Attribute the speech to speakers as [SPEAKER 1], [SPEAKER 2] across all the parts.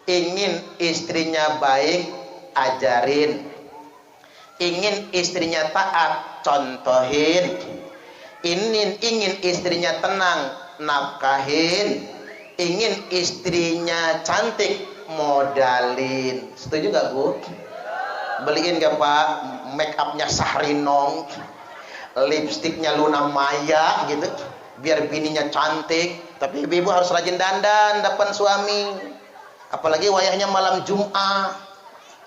[SPEAKER 1] Ingin istrinya baik, ajarin. Ingin istrinya taat, contohin. Ingin istrinya tenang, nafkahin. Ingin istrinya cantik, modalin. Setuju gak Bu? Beliin gak Pak make upnya Sahrinong, lipstiknya Luna Maya gitu, biar bininya cantik. Tapi ibu harus rajin dandan depan suami, apalagi wayahnya malam Jumat.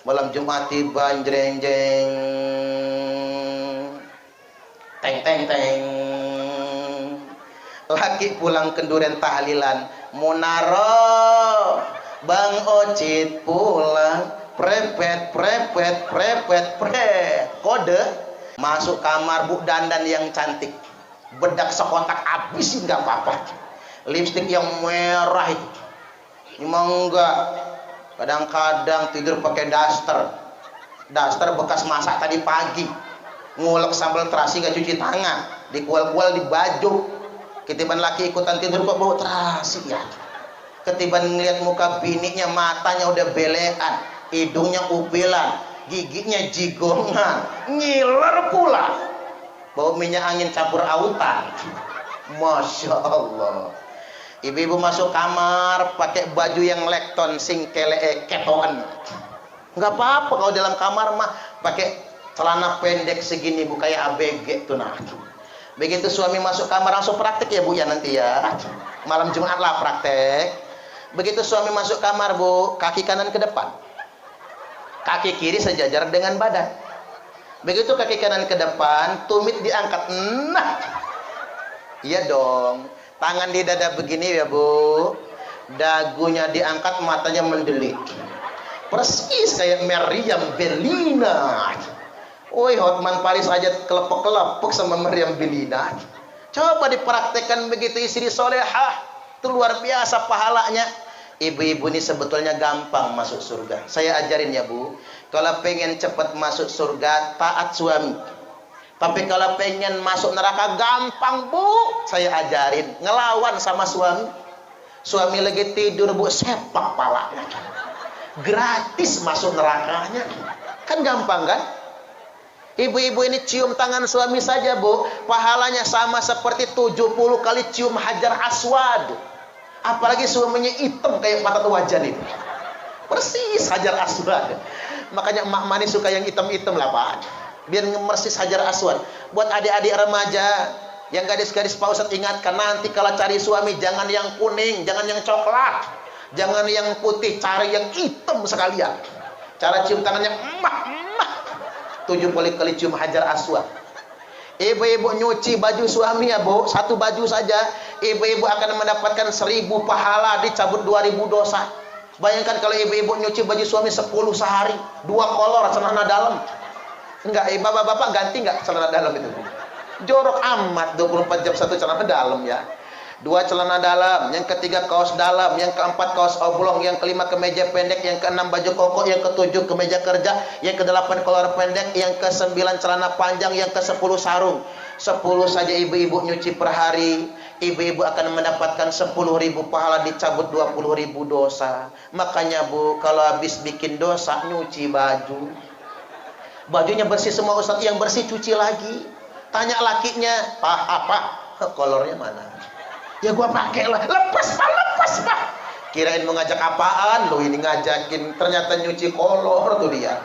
[SPEAKER 1] Malam Jumat tiba jreng jeng, teng teng teng, laki pulang kenduren tahlilan, munaro Bang Ocit pulang, prepet prepet prepet prepet, kode masuk kamar Bu dandan yang cantik, bedak sekotak habis nggak apa-apa, lipstik yang merah itu emang enggak. Kadang-kadang tidur pakai daster bekas masak tadi pagi, ngulek sambal terasi gak cuci tangan, dikual-kual di baju. Ketiban laki ikutan tidur kok bau terasi ya. Ketiban ngeliat muka bininya, matanya udah belean, hidungnya upilan, giginya jigongan, ngiler pula, bau minyak angin campur autan. Masya Allah. Ibu-ibu masuk kamar pakai baju yang lekton sing ketoan, nggak apa-apa. Kalau dalam kamar mah pakai celana pendek segini Bu, kayak ABG tuh. Nah begitu suami masuk kamar langsung praktek ya Bu ya, nanti ya malam Jumat lah praktek. Begitu suami masuk kamar Bu, kaki kanan ke depan, kaki kiri sejajar dengan badan. Begitu kaki kanan ke depan, tumit diangkat. Nah iya dong, tangan di dada begini ya Bu, dagunya diangkat, matanya mendelik, persis kayak Meriam Bellina. Woi, Hotman Paris aja kelepek-kelepek sama Meriam Bellina. Coba dipraktekkan begitu istri solehah, itu luar biasa pahalanya. Ibu-ibu ini sebetulnya gampang masuk surga. Saya ajarin ya Bu, kalau pengen cepat masuk surga, taat suami. Tapi kalau pengen masuk neraka gampang Bu, saya ajarin ngelawan sama suami. Suami lagi tidur Bu, sepak palanya, gratis masuk nerakanya. Kan gampang kan? Ibu-ibu ini cium tangan suami saja Bu, pahalanya sama seperti 70 kali cium Hajar Aswad. Apalagi suaminya hitam kayak mata wajan itu, persis Hajar Aswad. Makanya emak manis suka yang hitam-hitam lah Pak, biar ngemersis Hajar Aswad. Buat adik-adik remaja yang gadis-gadis Pak Ustadz ingatkan, nanti kalau cari suami jangan yang kuning, jangan yang coklat, jangan yang putih, cari yang hitam sekalian. Cara cium tangannya emah 70 kali cium Hajar Aswad. Ibu-ibu nyuci baju suami ya Bu, satu baju saja ibu-ibu akan mendapatkan 1000 pahala, dicabut 2000 dosa. Bayangkan kalau ibu-ibu nyuci baju suami 10 sehari, 2 kolor celana dalam. Enggak, bapak-bapak ganti enggak celana dalam itu? Jorok amat, 24 jam satu celana dalam ya. 2 celana dalam, yang ketiga kaos dalam, yang keempat kaos oblong, yang kelima kemeja pendek, yang keenam baju koko, yang ketujuh kemeja kerja, yang kedelapan kolor pendek, yang kesembilan celana panjang, yang ke-10 sarung. 10 saja ibu-ibu nyuci per hari, ibu-ibu akan mendapatkan 10.000 pahala, dicabut 20.000 dosa. Makanya Bu, kalau habis bikin dosa nyuci baju, bajunya bersih semua Ustaz, yang bersih cuci lagi. Tanya lakinya, Pak apa kolornya mana? Ya gua pakai lah. Lepas Pak. Kirain mau ngajak apaan lo, ini ngajakin ternyata nyuci kolor tuh dia.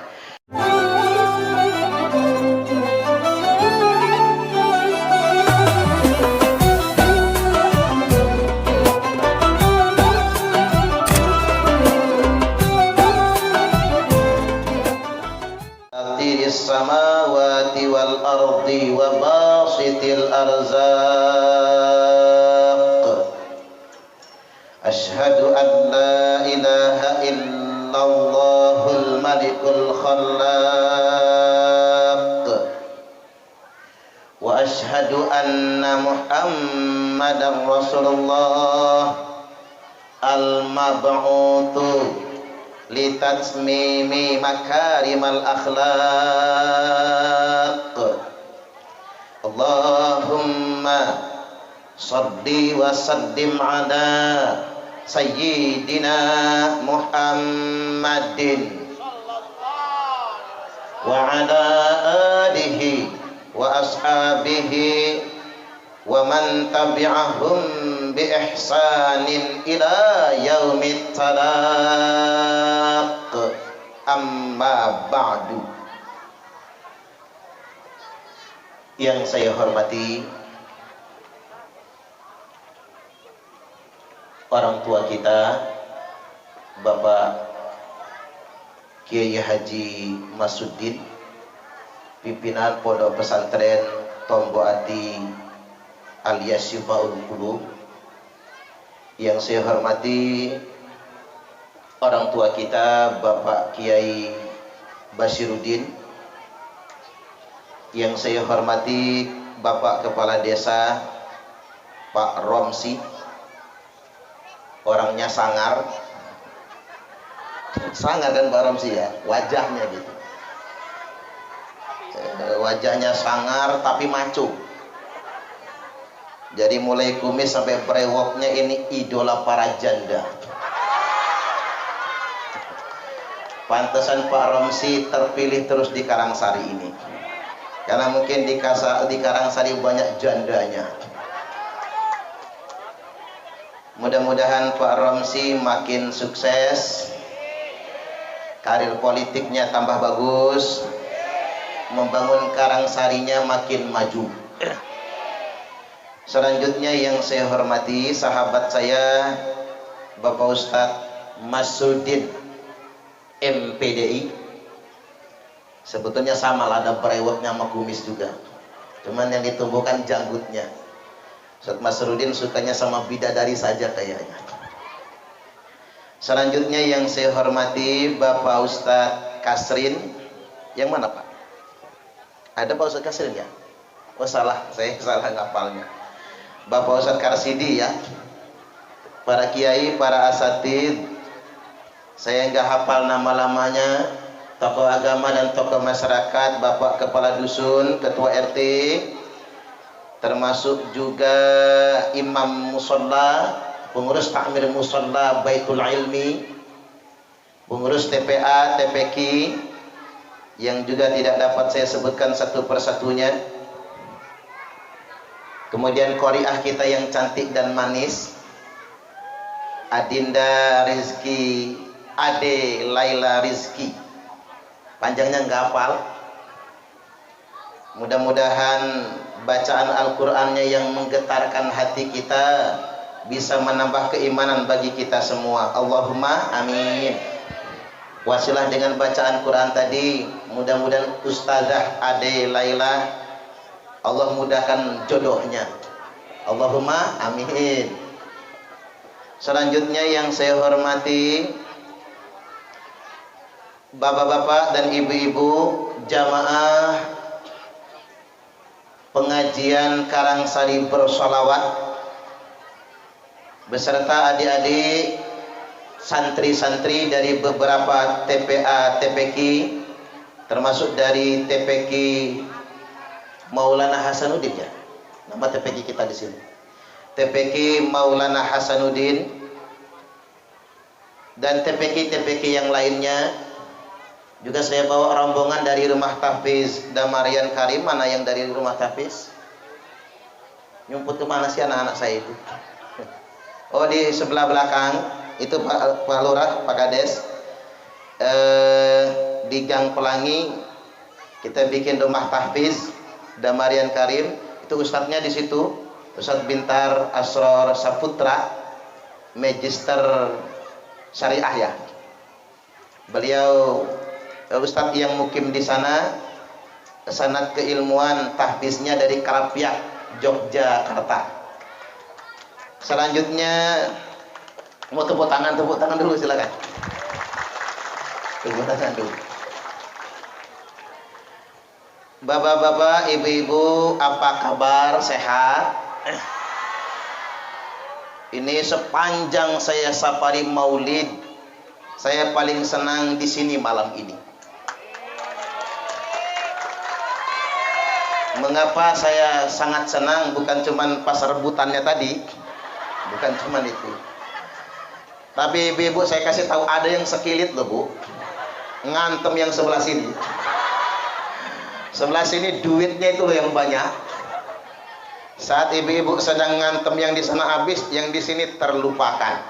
[SPEAKER 1] Samawati wal ardi wa basitil arzaq, asyhadu an la ilaha illallahul malikul khallaq, wa asyhadu anna muhammadan rasulullah al-mab'utsu litatsmimi makarimal akhlaq. Allahumma salli wa sallim ala sayyidina Muhammadin wa ala alihi wa ashabihi wa man tabi'ahum bi ihsanin ila yaumit talaq. Amma ba'du. Yang saya hormati orang tua kita, Bapak Kiai Haji Masuddin, pimpinan Pondok Pesantren Tombo Ati alias Syifaul Qulub. Yang saya hormati orang tua kita, Bapak Kiai Basiruddin. Yang saya hormati Bapak Kepala Desa Pak Romsi, orangnya sangar kan Pak Romsi ya, wajahnya gitu, wajahnya sangar tapi maco. Jadi mulai kumis sampai brewoknya ini idola para janda. Pantesan Pak Romsi terpilih terus di Karangsari ini, karena mungkin di Karangsari banyak jandanya. Mudah-mudahan Pak Romsi makin sukses, karir politiknya tambah bagus, membangun Karangsarinya makin maju. Selanjutnya yang saya hormati sahabat saya Bapak Ustadz Masudin MPDI. Sebetulnya sama lah, ada brewoknya sama kumis juga, cuman yang ditumbuhkan janggutnya. Ustadz Masrudin sukanya sama bidadari saja kayaknya. Selanjutnya yang saya hormati Bapak Ustadz Kasrin. Yang mana Pak? Ada Pak Ustadz Kasrin ya? Oh salah, saya salah ngapalnya. Bapak Ustadz Karsidi ya. Para kiai, para asatid, saya nggak hafal nama-lamanya. Tokoh agama dan tokoh masyarakat, Bapak Kepala Dusun, Ketua RT, termasuk juga Imam Musolla, pengurus takmir Musolla Baitul Ilmi, pengurus TPA, TPQ, yang juga tidak dapat saya sebutkan satu persatunya. Kemudian qoriah kita yang cantik dan manis, Adinda Rizki, Ade Laila Rizki, panjangnya nggak hafal. Mudah-mudahan bacaan Al-Qur'annya yang menggetarkan hati kita bisa menambah keimanan bagi kita semua. Allahumma amin. Wasilah dengan bacaan Quran tadi, mudah-mudahan Ustazah Ade Laila Allah mudahkan jodohnya. Allahumma amin. Selanjutnya yang saya hormati bapak-bapak dan ibu-ibu jamaah pengajian Karangsari Bersolawat beserta adik-adik santri-santri dari beberapa TPA TPQ, termasuk dari TPQ Maulana Hasanuddin ya. Nama TPQ kita di sini. TPQ Maulana Hasanuddin dan TPQ yang lainnya. Juga saya bawa rombongan dari Rumah Tahfiz Damarian Karim. Mana yang dari Rumah Tahfiz? Nyumput kemana sih anak-anak saya itu? Oh di sebelah belakang itu Pak Lurah, Pak Kades. Di Gang Pelangi kita bikin Rumah Tahfiz Damarian Karim. Itu ustadznya di situ, Ustadz Bintar Asror Saputra, Magister Syariah ya. Beliau ustadz yang mukim di sana, sanad keilmuan tahfiznya dari Karapiak, Yogyakarta. Selanjutnya mau tepuk tangan dulu silakan. Tepuk tangan dulu. Bapak-bapak, ibu-ibu, apa kabar? Sehat? Ini sepanjang saya safari Maulid, saya paling senang di sini malam ini. Mengapa saya sangat senang? Bukan cuman pas rebutannya tadi, bukan cuman itu. Tapi ibu-ibu saya kasih tahu ada yang sekilit loh Bu, ngantem yang sebelah sini. Sebelah sini duitnya itu loh yang banyak. Saat ibu-ibu sedang ngantem yang di sana habis, yang di sini terlupakan.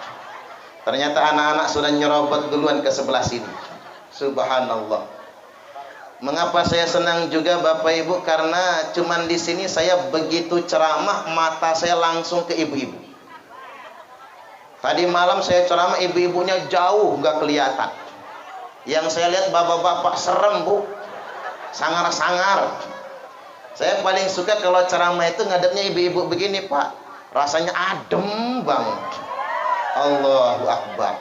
[SPEAKER 1] Ternyata anak-anak sudah nyerobot duluan ke sebelah sini. Subhanallah. Mengapa saya senang juga Bapak Ibu? Karena cuman di sini saya begitu ceramah, mata saya langsung ke ibu-ibu. Tadi malam saya ceramah, ibu-ibunya jauh nggak kelihatan. Yang saya lihat bapak-bapak serem Bu, sangar-sangar. Saya paling suka kalau ceramah itu ngadepnya ibu-ibu begini Pak, rasanya adem banget. Allahu Akbar.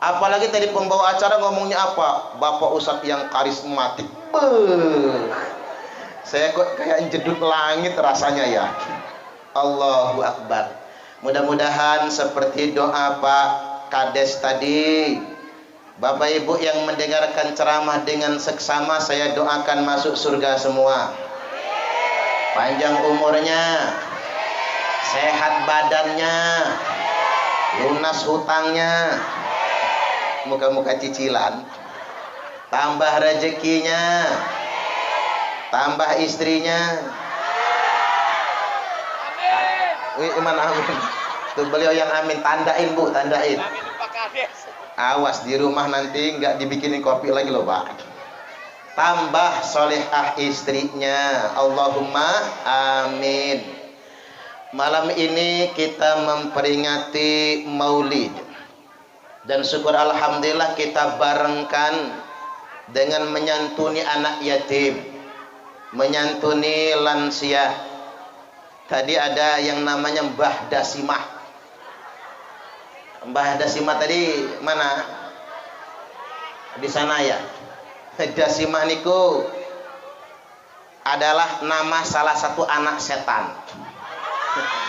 [SPEAKER 1] Apalagi tadi pembawa acara ngomongnya apa? Bapak Ustadz yang karismatik. Saya kok kayak jedut langit rasanya ya. Allahu Akbar. Mudah-mudahan seperti doa Pak Kades tadi, Bapak Ibu yang mendengarkan ceramah dengan seksama, saya doakan masuk surga semua. Panjang umurnya, sehat badannya, lunas hutangnya, muka-muka cicilan, tambah rezekinya, tambah istrinya. Wih, mana amin? Tuh beliau yang amin, tandain Bu, tandain. Awas di rumah nanti nggak dibikinin kopi lagi loh Pak. Tambah solehah istrinya, Allahumma amin. Malam ini kita memperingati Maulid, dan syukur alhamdulillah kita barengkan dengan menyantuni anak yatim, menyantuni lansia. Tadi ada yang namanya Mbah Dasimah. Mbah Dasimah tadi mana? Di sana ya. Dasimah niku adalah nama salah satu anak setan.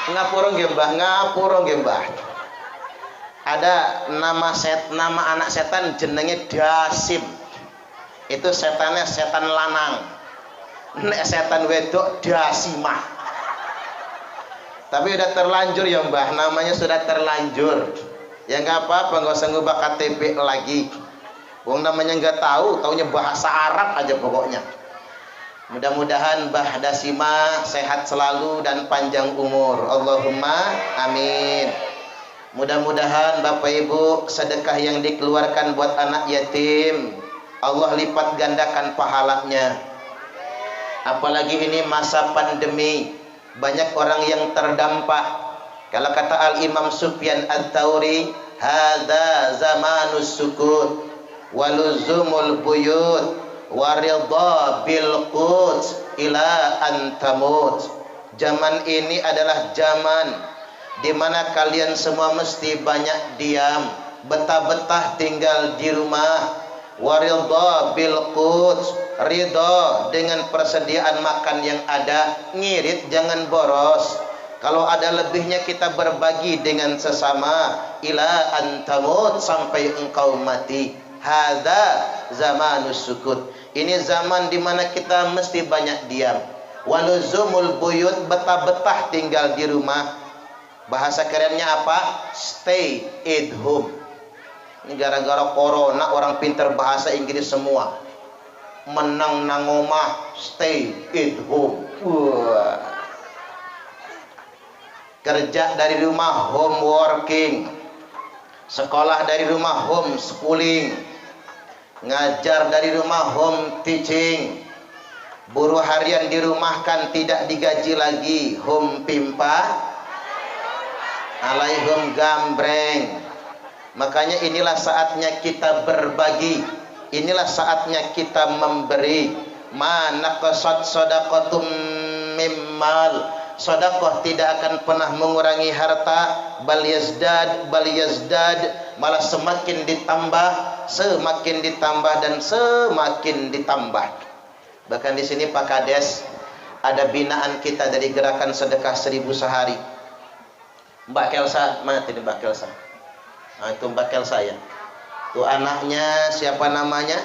[SPEAKER 1] Ngapura nggih Mbah, ngapura nggih Mbah. Ada nama anak setan jenenge Dasim. Itu setannya setan lanang. Nek setan wedok Dasimah. Tapi udah terlanjur ya Mbah, namanya sudah terlanjur. Ya nggak apa-apa, nggak usah ngubah KTP lagi. Wong namanya nggak tahu, taunya bahasa Arab aja pokoknya. Mudah-mudahan Mbah Dasima sehat selalu dan panjang umur. Allahumma amin. Mudah-mudahan Bapak Ibu sedekah yang dikeluarkan buat anak yatim, Allah lipat gandakan pahalanya. Apalagi ini masa pandemi, banyak orang yang terdampak. Kalau kata Al-Imam Sufyan Ats-Tsauri, hadza zamanus sukut waluzumul buyut waridha bil qut ila antamut. Zaman ini adalah zaman di mana kalian semua mesti banyak diam, betah-betah tinggal di rumah. Waridha bil qut, ridha dengan persediaan makan yang ada, ngirit jangan boros. Kalau ada lebihnya kita berbagi dengan sesama, ila antamut, sampai engkau mati. Hadza zamanus sukut. Ini zaman di mana kita mesti banyak diam. Waluzumul buyut, betah-betah tinggal di rumah. Bahasa kerennya apa? Stay at home. Ini gara-gara corona orang pintar bahasa Inggris semua. Menang nang omah, stay at home. Wah. Kerja dari rumah, home working. Sekolah dari rumah, home schooling. Ngajar dari rumah, home teaching. Buruh harian di rumah kan tidak digaji lagi, home pimpa alaihum gambreng. Makanya inilah saatnya kita berbagi, inilah saatnya kita memberi. Manaqasat shadaqatum mimmal, sedekah tidak akan pernah mengurangi harta, bal yazdad, malah semakin ditambah dan semakin ditambah. Bahkan di sini Pak Kades ada binaan kita dari gerakan sedekah 1000 sehari. Mbak Kelsa, mana tadi Mbak Kelsa? Nah, itu Mbak Kelsa ya. Tuh anaknya siapa namanya?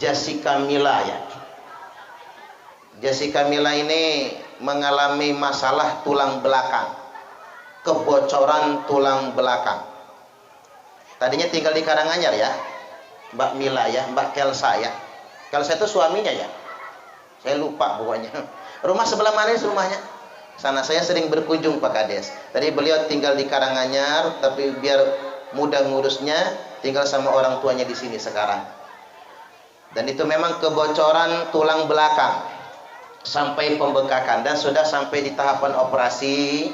[SPEAKER 1] Jessica Mila ya. Jessica Mila ini mengalami masalah tulang belakang. kebocoran tulang belakang. Tadinya tinggal di Karanganyar ya, Mbak Mila ya, Mbak Kelsa ya. Kelsa itu suaminya ya, saya lupa pokoknya. Rumah sebelah mana sih rumahnya? Sana saya sering berkunjung Pak Kades. Tadi beliau tinggal di Karanganyar, tapi biar mudah ngurusnya, tinggal sama orang tuanya di sini sekarang. Dan itu memang kebocoran tulang belakang sampai pembekakan dan sudah sampai di tahapan operasi.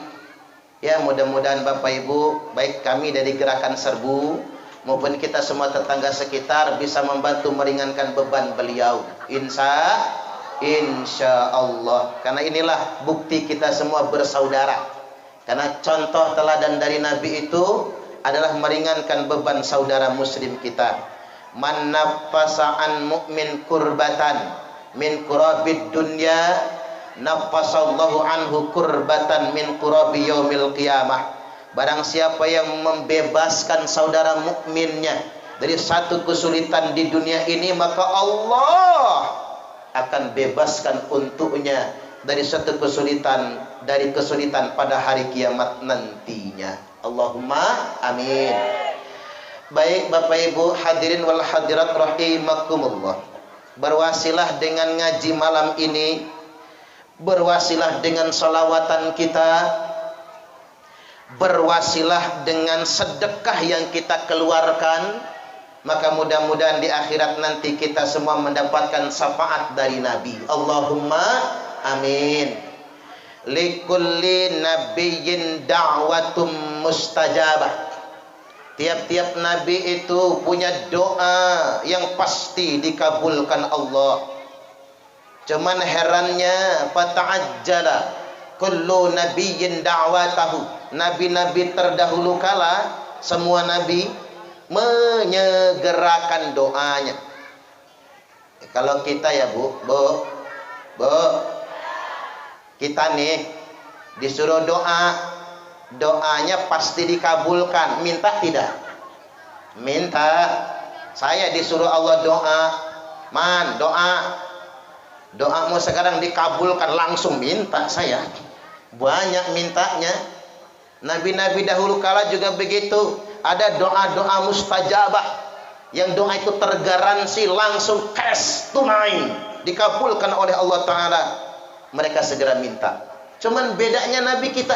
[SPEAKER 1] Ya, mudah-mudahan Bapak Ibu, baik kami dari Gerakan Serbu maupun kita semua tetangga sekitar bisa membantu meringankan beban beliau. Insya Allah. Karena inilah bukti kita semua bersaudara. Karena contoh teladan dari Nabi itu adalah meringankan beban saudara muslim kita. Man nafasa an mu'min kurbatan min kurabid dunya nafasallahu anhu kurbatan min kurabi yaumil qiyamah. Barang siapa yang membebaskan saudara mukminnya dari satu kesulitan di dunia ini, maka Allah akan bebaskan untuknya dari satu kesulitan, dari kesulitan pada hari kiamat nantinya. Allahumma amin. Baik Bapak Ibu hadirin wal hadirat rahimakumullah, berwasilah dengan ngaji malam ini, berwasilah dengan salawatan kita, berwasilah dengan sedekah yang kita keluarkan, maka mudah-mudahan di akhirat nanti kita semua mendapatkan syafaat dari Nabi. Allahumma amin. Likulli nabiyyin da'watum mustajabah. Tiap-tiap nabi itu punya doa yang pasti dikabulkan Allah. Cuman herannya, fata'ajjala kullu nabiyyin da'watahu. Nabi-nabi terdahulu kala, semua nabi menyegerakan doanya. Kalau kita ya Bu, kita nih disuruh doa, doanya pasti dikabulkan. Minta tidak? Minta. Saya disuruh Allah doa, man doa, doamu sekarang dikabulkan, langsung minta saya. Banyak mintanya. Nabi-nabi dahulu kala juga begitu. Ada doa-doa mustajabah yang doa itu tergaransi langsung cash tunai dikabulkan oleh Allah Ta'ala. Mereka segera minta. Cuman bedanya Nabi kita,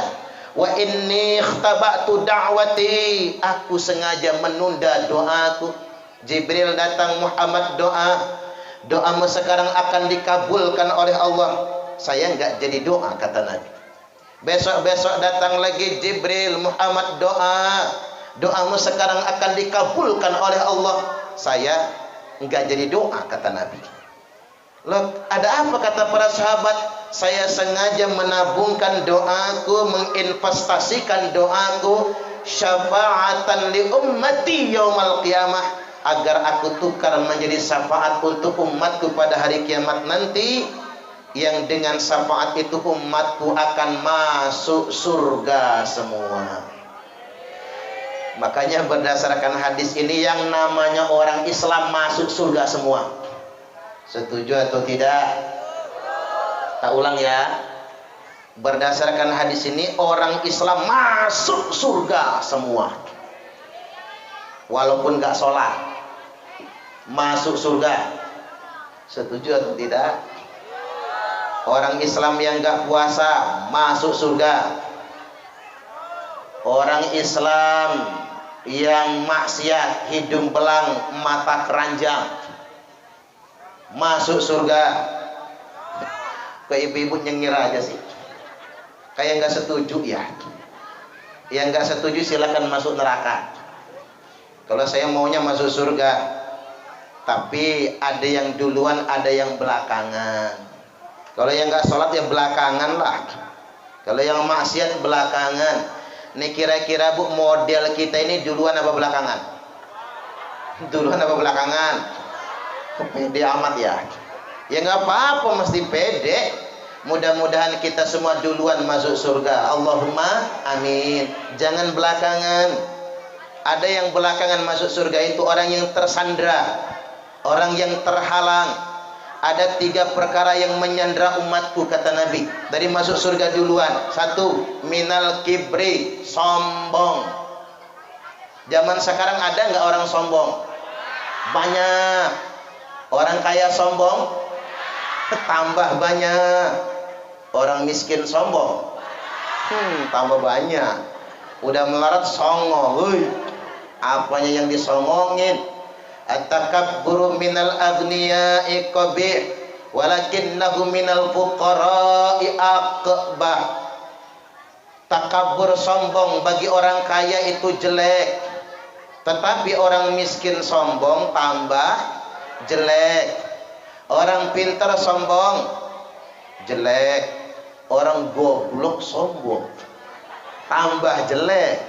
[SPEAKER 1] wa inni ikhtaba'tu da'wati, aku sengaja menunda doaku. Jibril datang, Muhammad doa, doamu sekarang akan dikabulkan oleh Allah. Saya enggak jadi doa, kata Nabi. Besok-besok datang lagi Jibril, Muhammad doa, doamu sekarang akan dikabulkan oleh Allah. Saya enggak jadi doa, kata Nabi. Loh, ada apa kata para sahabat? Saya sengaja menabungkan doaku, menginvestasikan doaku, syafa'atan li ummati yaumal qiyamah, agar aku tukar menjadi syafaat untuk umatku pada hari kiamat nanti, yang dengan syafaat itu umatku akan masuk surga semua. Makanya berdasarkan hadis ini, yang namanya orang Islam masuk surga semua. Setuju atau tidak? Tak ulang ya. Berdasarkan hadis ini, orang Islam masuk surga semua. Walaupun gak sholat, masuk surga. Setuju atau tidak? Orang Islam yang gak puasa masuk surga. Orang Islam yang maksiat, hidung belang, mata keranjang, masuk surga. Ke ibu-ibu nyengir aja sih, kayak nggak setuju ya. Yang nggak setuju silakan masuk neraka. Kalau saya maunya masuk surga, tapi ada yang duluan, ada yang belakangan. Kalau yang nggak sholat ya belakangan lah. Kalau yang maksiat belakangan. Nih kira-kira Bu, model kita ini duluan apa belakangan? Duluan apa belakangan? Pede amat ya. Ya nggak apa-apa, mesti pede. Mudah-mudahan kita semua duluan masuk surga. Allahumma amin. Jangan belakangan. Ada yang belakangan masuk surga itu orang yang tersandra, orang yang terhalang, Ada 3 perkara yang menyandra umatku kata Nabi. Dari masuk surga duluan. 1, minal kibri, sombong. Zaman sekarang ada nggak orang sombong? Banyak. Orang kaya sombong, tambah banyak. Orang miskin sombong, tambah banyak. Udah melarat songong. Apanya yang disongongin? At-takabburu minal aghniya'i qabih walakinnahu minal fuqara'i aqbah. Takabur sombong bagi orang kaya itu jelek, tetapi orang miskin sombong tambah jelek. Orang pintar sombong jelek, orang goblok sombong tambah jelek.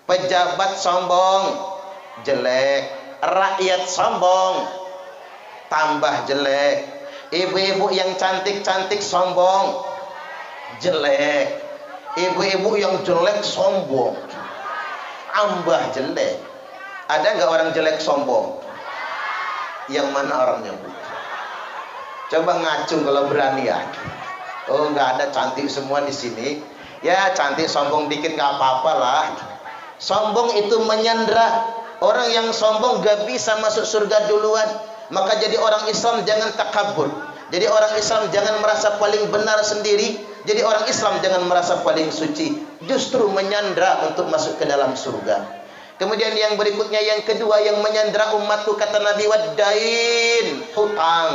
[SPEAKER 1] Pejabat sombong jelek, rakyat sombong tambah jelek. Ibu-ibu yang cantik-cantik sombong jelek, ibu-ibu yang jelek sombong tambah jelek. Ada nggak orang jelek sombong? Yang mana orangnya, Bu? Coba ngacung kalau berani ya. Oh, nggak ada, cantik semua di sini. Ya cantik sombong dikit nggak apa-apa lah. Sombong itu menyandra. Orang yang sombong gak bisa masuk surga duluan. Maka jadi orang Islam jangan takabur. Jadi orang Islam jangan merasa paling benar sendiri. Jadi orang Islam jangan merasa paling suci. Justru menyandra untuk masuk ke dalam surga. Kemudian yang berikutnya, yang kedua yang menyandra umatku kata Nabi, wadain, hutang.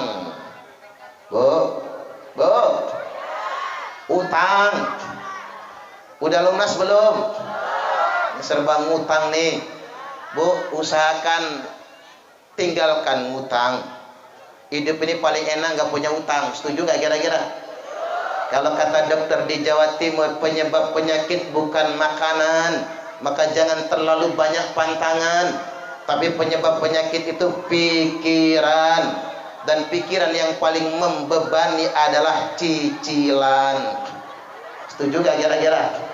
[SPEAKER 1] Utang. Udah lunas belum? Serba ngutang nih, Bu. Usahakan tinggalkan ngutang. Hidup ini paling enak gak punya utang. Setuju gak kira-kira? Kalau kata dokter di Jawa Timur, penyebab penyakit bukan makanan, maka jangan terlalu banyak pantangan. Tapi penyebab penyakit itu pikiran, dan pikiran yang paling membebani adalah cicilan. Setuju gak kira-kira?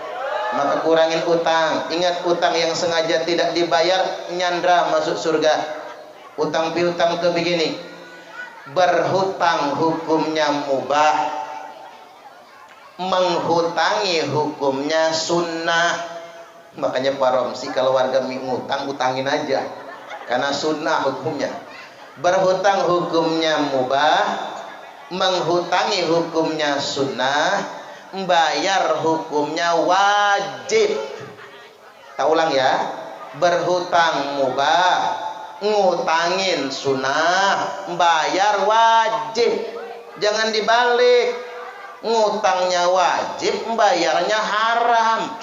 [SPEAKER 1] Maka kurangin utang. Ingat, utang yang sengaja tidak dibayar nyandra masuk surga. Utang piutang itu begini. Berhutang hukumnya mubah, menghutangi hukumnya sunnah. Makanya Pak Romsi kalau warga ngutang, utangin aja, karena sunnah hukumnya. Berhutang hukumnya mubah, menghutangi hukumnya sunnah, membayar hukumnya wajib. Tak ulang ya. Berhutang mubah, ngutangin sunnah, membayar wajib. Jangan dibalik. Ngutangnya wajib, membayarnya haram.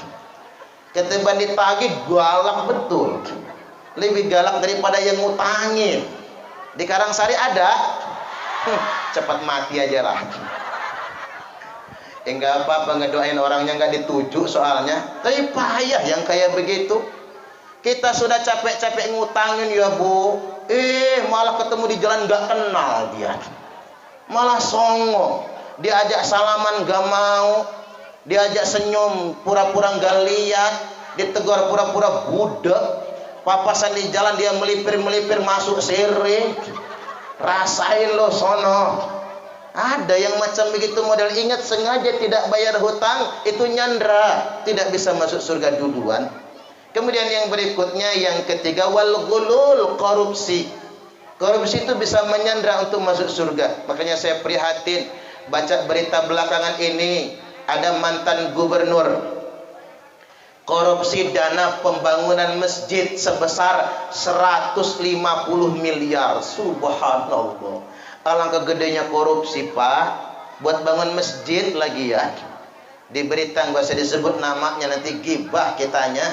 [SPEAKER 1] Ketimbang ditagih, galak betul. Lebih galak daripada yang ngutangin. Di Karangsari ada, cepat mati aja lah. Enggak apa-apa ngedoain orangnya nggak dituju soalnya. Tapi payah yang kayak begitu. Kita sudah capek-capek ngutangin ya, Bu. Malah ketemu di jalan nggak kenal dia. Malah songong. Diajak salaman nggak mau. Diajak senyum pura-pura nggak lihat. Ditegur pura-pura budak. Papasan di jalan dia melipir-melipir masuk sirik. Rasain lo sono. Ada yang macam begitu model. Ingat, sengaja tidak bayar hutang itu nyandra, tidak bisa masuk surga duluan. Kemudian yang berikutnya, yang ketiga, wal ghulul, korupsi. Korupsi itu bisa menyandra untuk masuk surga. Makanya saya prihatin baca berita belakangan ini, ada mantan gubernur korupsi dana pembangunan masjid sebesar 150 miliar. Subhanallah. Alangkah gedenya korupsi, Pak. Buat bangun masjid lagi ya. Di berita nggak usah disebut namanya, nanti gibah kitanya.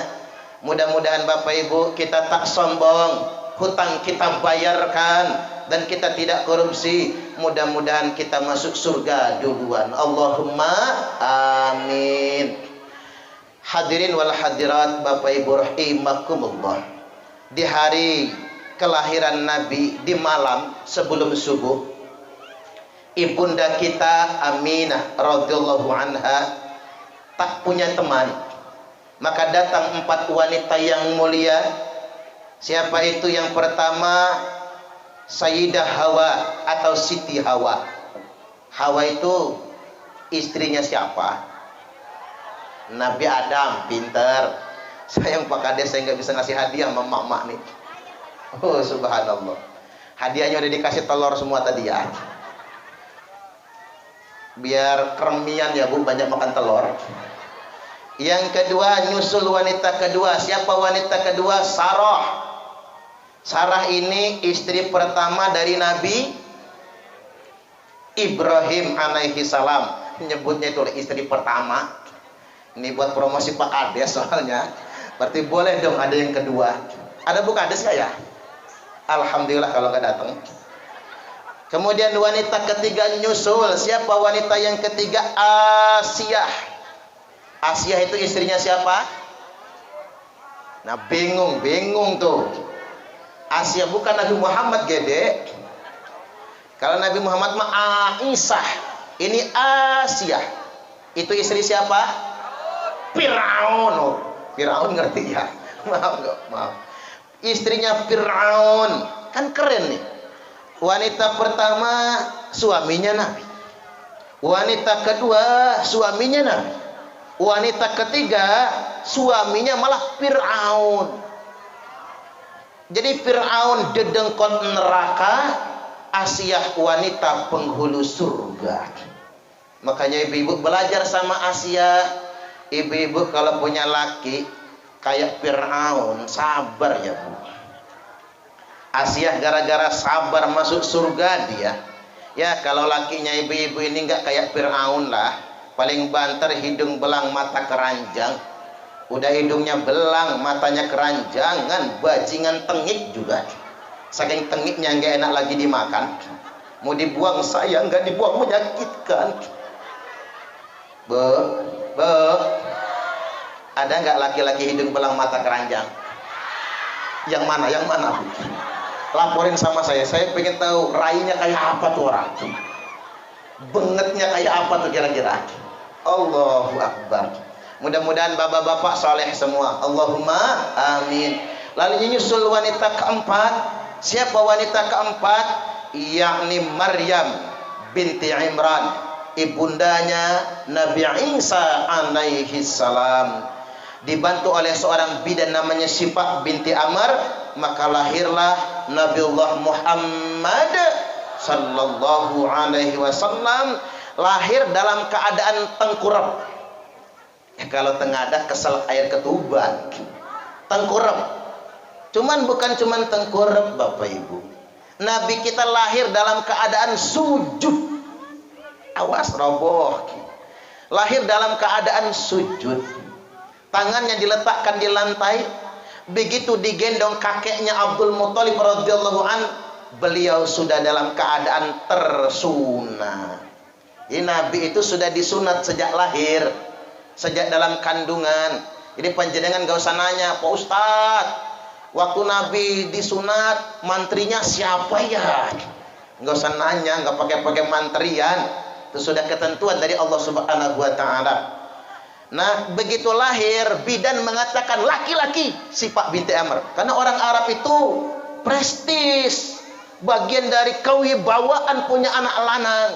[SPEAKER 1] Mudah-mudahan Bapak Ibu kita tak sombong, hutang kita bayarkan, dan kita tidak korupsi. Mudah-mudahan kita masuk surga duluan. Allahumma amin. Hadirin wal hadirat, Bapak Ibu rahimakumullah. Di hari kelahiran Nabi, di malam sebelum subuh, ibunda kita Aminah radhiyallahu anha tak punya teman. Maka datang 4 wanita yang mulia. Siapa itu? Yang pertama, Sayyidah Hawa atau Siti Hawa. Hawa itu istrinya siapa? Nabi Adam. Pinter. Sayang Pak Kades, saya nggak bisa ngasih hadiah sama mak-mak nih. Oh subhanallah. Hadiahnya udah dikasih telur semua tadi ya. Biar kremian ya Bu, banyak makan telur. Yang kedua, nyusul wanita kedua. Siapa wanita kedua? Sarah. Sarah ini istri pertama dari Nabi Ibrahim alaihi salam. Nyebutnya itu istri pertama. Ini buat promosi Pak Kades soalnya. Berarti boleh dong ada yang kedua. Ada Bu Kades nggak ya? Alhamdulillah kalau nggak datang. Kemudian wanita ketiga nyusul. Siapa wanita yang ketiga? Asiyah. Asiyah itu istrinya siapa? Nah bingung tuh. Asiyah bukan Nabi Muhammad gede. Kalau Nabi Muhammad mah Aisyah. Ini Asiyah. Itu istri siapa? Firaun. Oh, Firaun ngerti ya? Maaf. Istrinya Firaun. Kan keren nih. Wanita pertama suaminya Nabi. Wanita kedua suaminya Nabi. Wanita ketiga suaminya malah Firaun. Jadi Firaun dedengkot neraka, Asiyah wanita penghulu surga. Makanya ibu-ibu belajar sama Asiyah. Ibu-ibu kalau punya laki kayak Firaun, sabar ya Bu. Asiyah gara-gara sabar masuk surga dia. Ya kalau lakinya ibu-ibu ini nggak kayak Firaun lah, paling banter hidung belang mata keranjang. Udah hidungnya belang matanya keranjangan, bajingan tengik juga. Saking tengiknya nggak enak lagi dimakan. Mau dibuang saya nggak dibuang, menyakitkan. Bu, ada nggak laki-laki hidung belang mata keranjang? Yang mana Bu? Laporin sama saya pengen tahu rainya kayak apa tuh orang, bengetnya kayak apa tuh kira-kira. Allahu Akbar. Mudah-mudahan bapak-bapak soleh semua. Allahumma amin. Lalu nyusul wanita keempat. Siapa wanita keempat? Yakni Maryam binti Imran, ibundanya Nabi Isa alaihi salam. Dibantu oleh seorang bidan namanya Sifah binti Amr, maka lahirlah Nabiullah Muhammad sallallahu alaihi wasallam, lahir dalam keadaan tengkurap. Ya, kalau tengadah kesel air ketuban. Tengkurap. Bukan cuman tengkurap Bapak Ibu. Nabi kita lahir dalam keadaan sujud. Awas roboh. Lahir dalam keadaan sujud. Tangannya diletakkan di lantai. Begitu digendong kakeknya Abdul Muthalib radhiyallahu an, beliau sudah dalam keadaan tersunat. Jadi Nabi itu sudah disunat sejak lahir, sejak dalam kandungan. Jadi panjenengan gak usah nanya, Pak Ustadz, waktu Nabi disunat mantrinya siapa ya? Gak usah nanya, gak pakai mantrian. Itu sudah ketentuan dari Allah Subhanahu wa Ta'ala. Nah, begitu lahir, bidan mengatakan laki-laki, Sifah binti Amr. Karena orang Arab itu prestis, bagian dari kewibawaan punya anak lanang.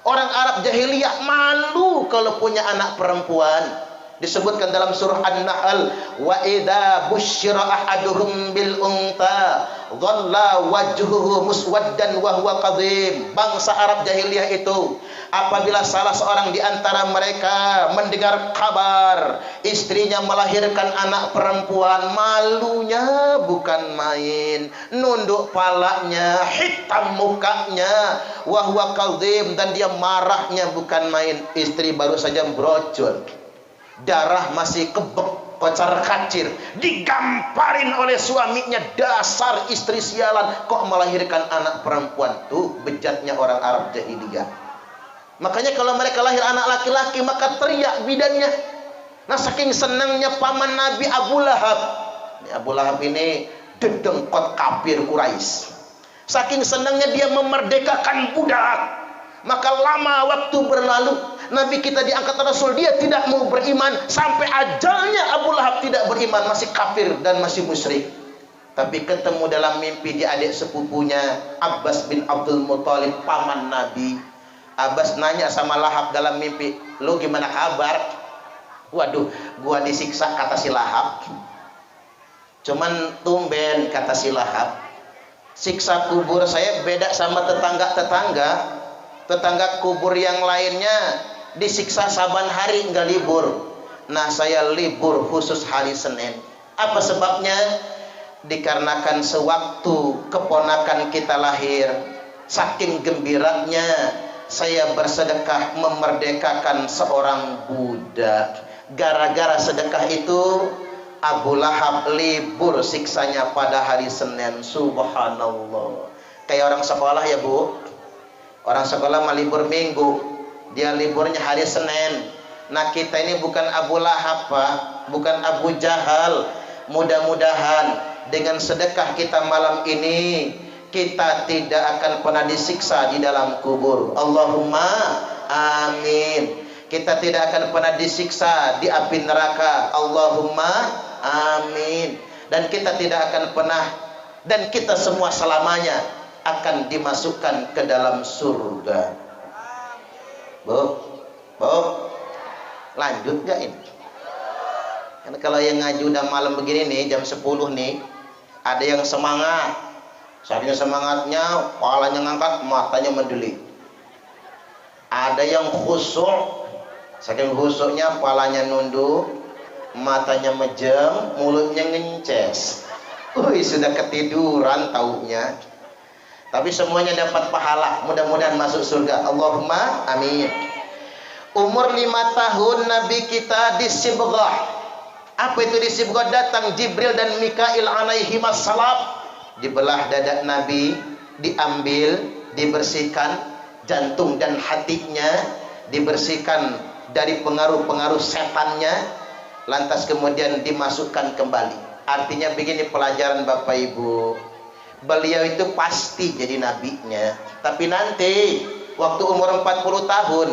[SPEAKER 1] Orang Arab jahiliyah malu kalau punya anak perempuan. Disebutkan dalam surah An-Nahl, wa idza busyira ahaduhum bil unta dhalla wajhuhu muswaddan wa huwa kadhim. Bangsa Arab jahiliyah itu apabila salah seorang di antara mereka mendengar kabar istrinya melahirkan anak perempuan, malunya bukan main, nunduk palanya, hitam mukanya, wa huwa kadhim, dan dia marahnya bukan main. Istri baru saja brojol, darah masih kebek, kocar kacir, digamparin oleh suaminya, dasar istri sialan, kok melahirkan anak perempuan. Tuh bejatnya orang Arab jahiliyah. Makanya kalau mereka lahir anak laki-laki maka teriak bidannya. Nah saking senangnya paman Nabi Abu Lahab. Abu Lahab ini dedengkot kafir Quraisy. Saking senangnya dia memerdekakan budak, maka lama waktu berlalu, Nabi kita diangkat Rasul, dia tidak mau beriman. Sampai ajalnya Abu Lahab tidak beriman, masih kafir dan masih musyrik. Tapi ketemu dalam mimpi di adik sepupunya Abbas bin Abdul Muthalib, paman Nabi. Abbas nanya sama Lahab dalam mimpi, "Lu gimana kabar?" "Waduh, gua disiksa," kata si Lahab. "Cuman tumben," kata si Lahab, "siksa kubur saya beda sama tetangga-tetangga. Tetangga kubur yang lainnya disiksa saban hari nggak libur. Nah, saya libur khusus hari Senin. Apa sebabnya? Dikarenakan sewaktu keponakan kita lahir, saking gembiranya saya bersedekah memerdekakan seorang budak. Gara-gara sedekah itu Abu Lahab libur siksanya pada hari Senin." Subhanallah. Kayak orang sekolah ya Bu. Orang sekolah mah libur Minggu, dia liburnya hari Senin. Nah, kita ini bukan Abu Lahab Pak, bukan Abu Jahal. Mudah-mudahan dengan sedekah kita malam ini, kita tidak akan pernah disiksa di dalam kubur. Allahumma amin. Kita tidak akan pernah disiksa di api neraka. Allahumma amin. Dan kita tidak akan pernah, dan kita semua selamanya akan dimasukkan ke dalam surga. Bu, lanjut gak ini? Karena kalau yang ngaji udah malam begini nih, jam 10 nih, ada yang semangat, saking semangatnya kepalanya ngangkat, matanya mendelik. Ada yang khusyuk, saking khusyuknya kepalanya nunduk, matanya mejem, mulutnya ngences. Sudah ketiduran taunya. Tapi semuanya dapat pahala, mudah-mudahan masuk surga. Allahumma amin. Umur 5 tahun Nabi kita disibghah. Apa itu disibghah? Datang Jibril dan Mikail alaihimassalam, dibelah dada Nabi, diambil, dibersihkan jantung dan hatinya, dibersihkan dari pengaruh-pengaruh setannya, lantas kemudian dimasukkan kembali. Artinya begini pelajaran Bapak Ibu, beliau itu pasti jadi nabinya, tapi nanti waktu umur 40 tahun,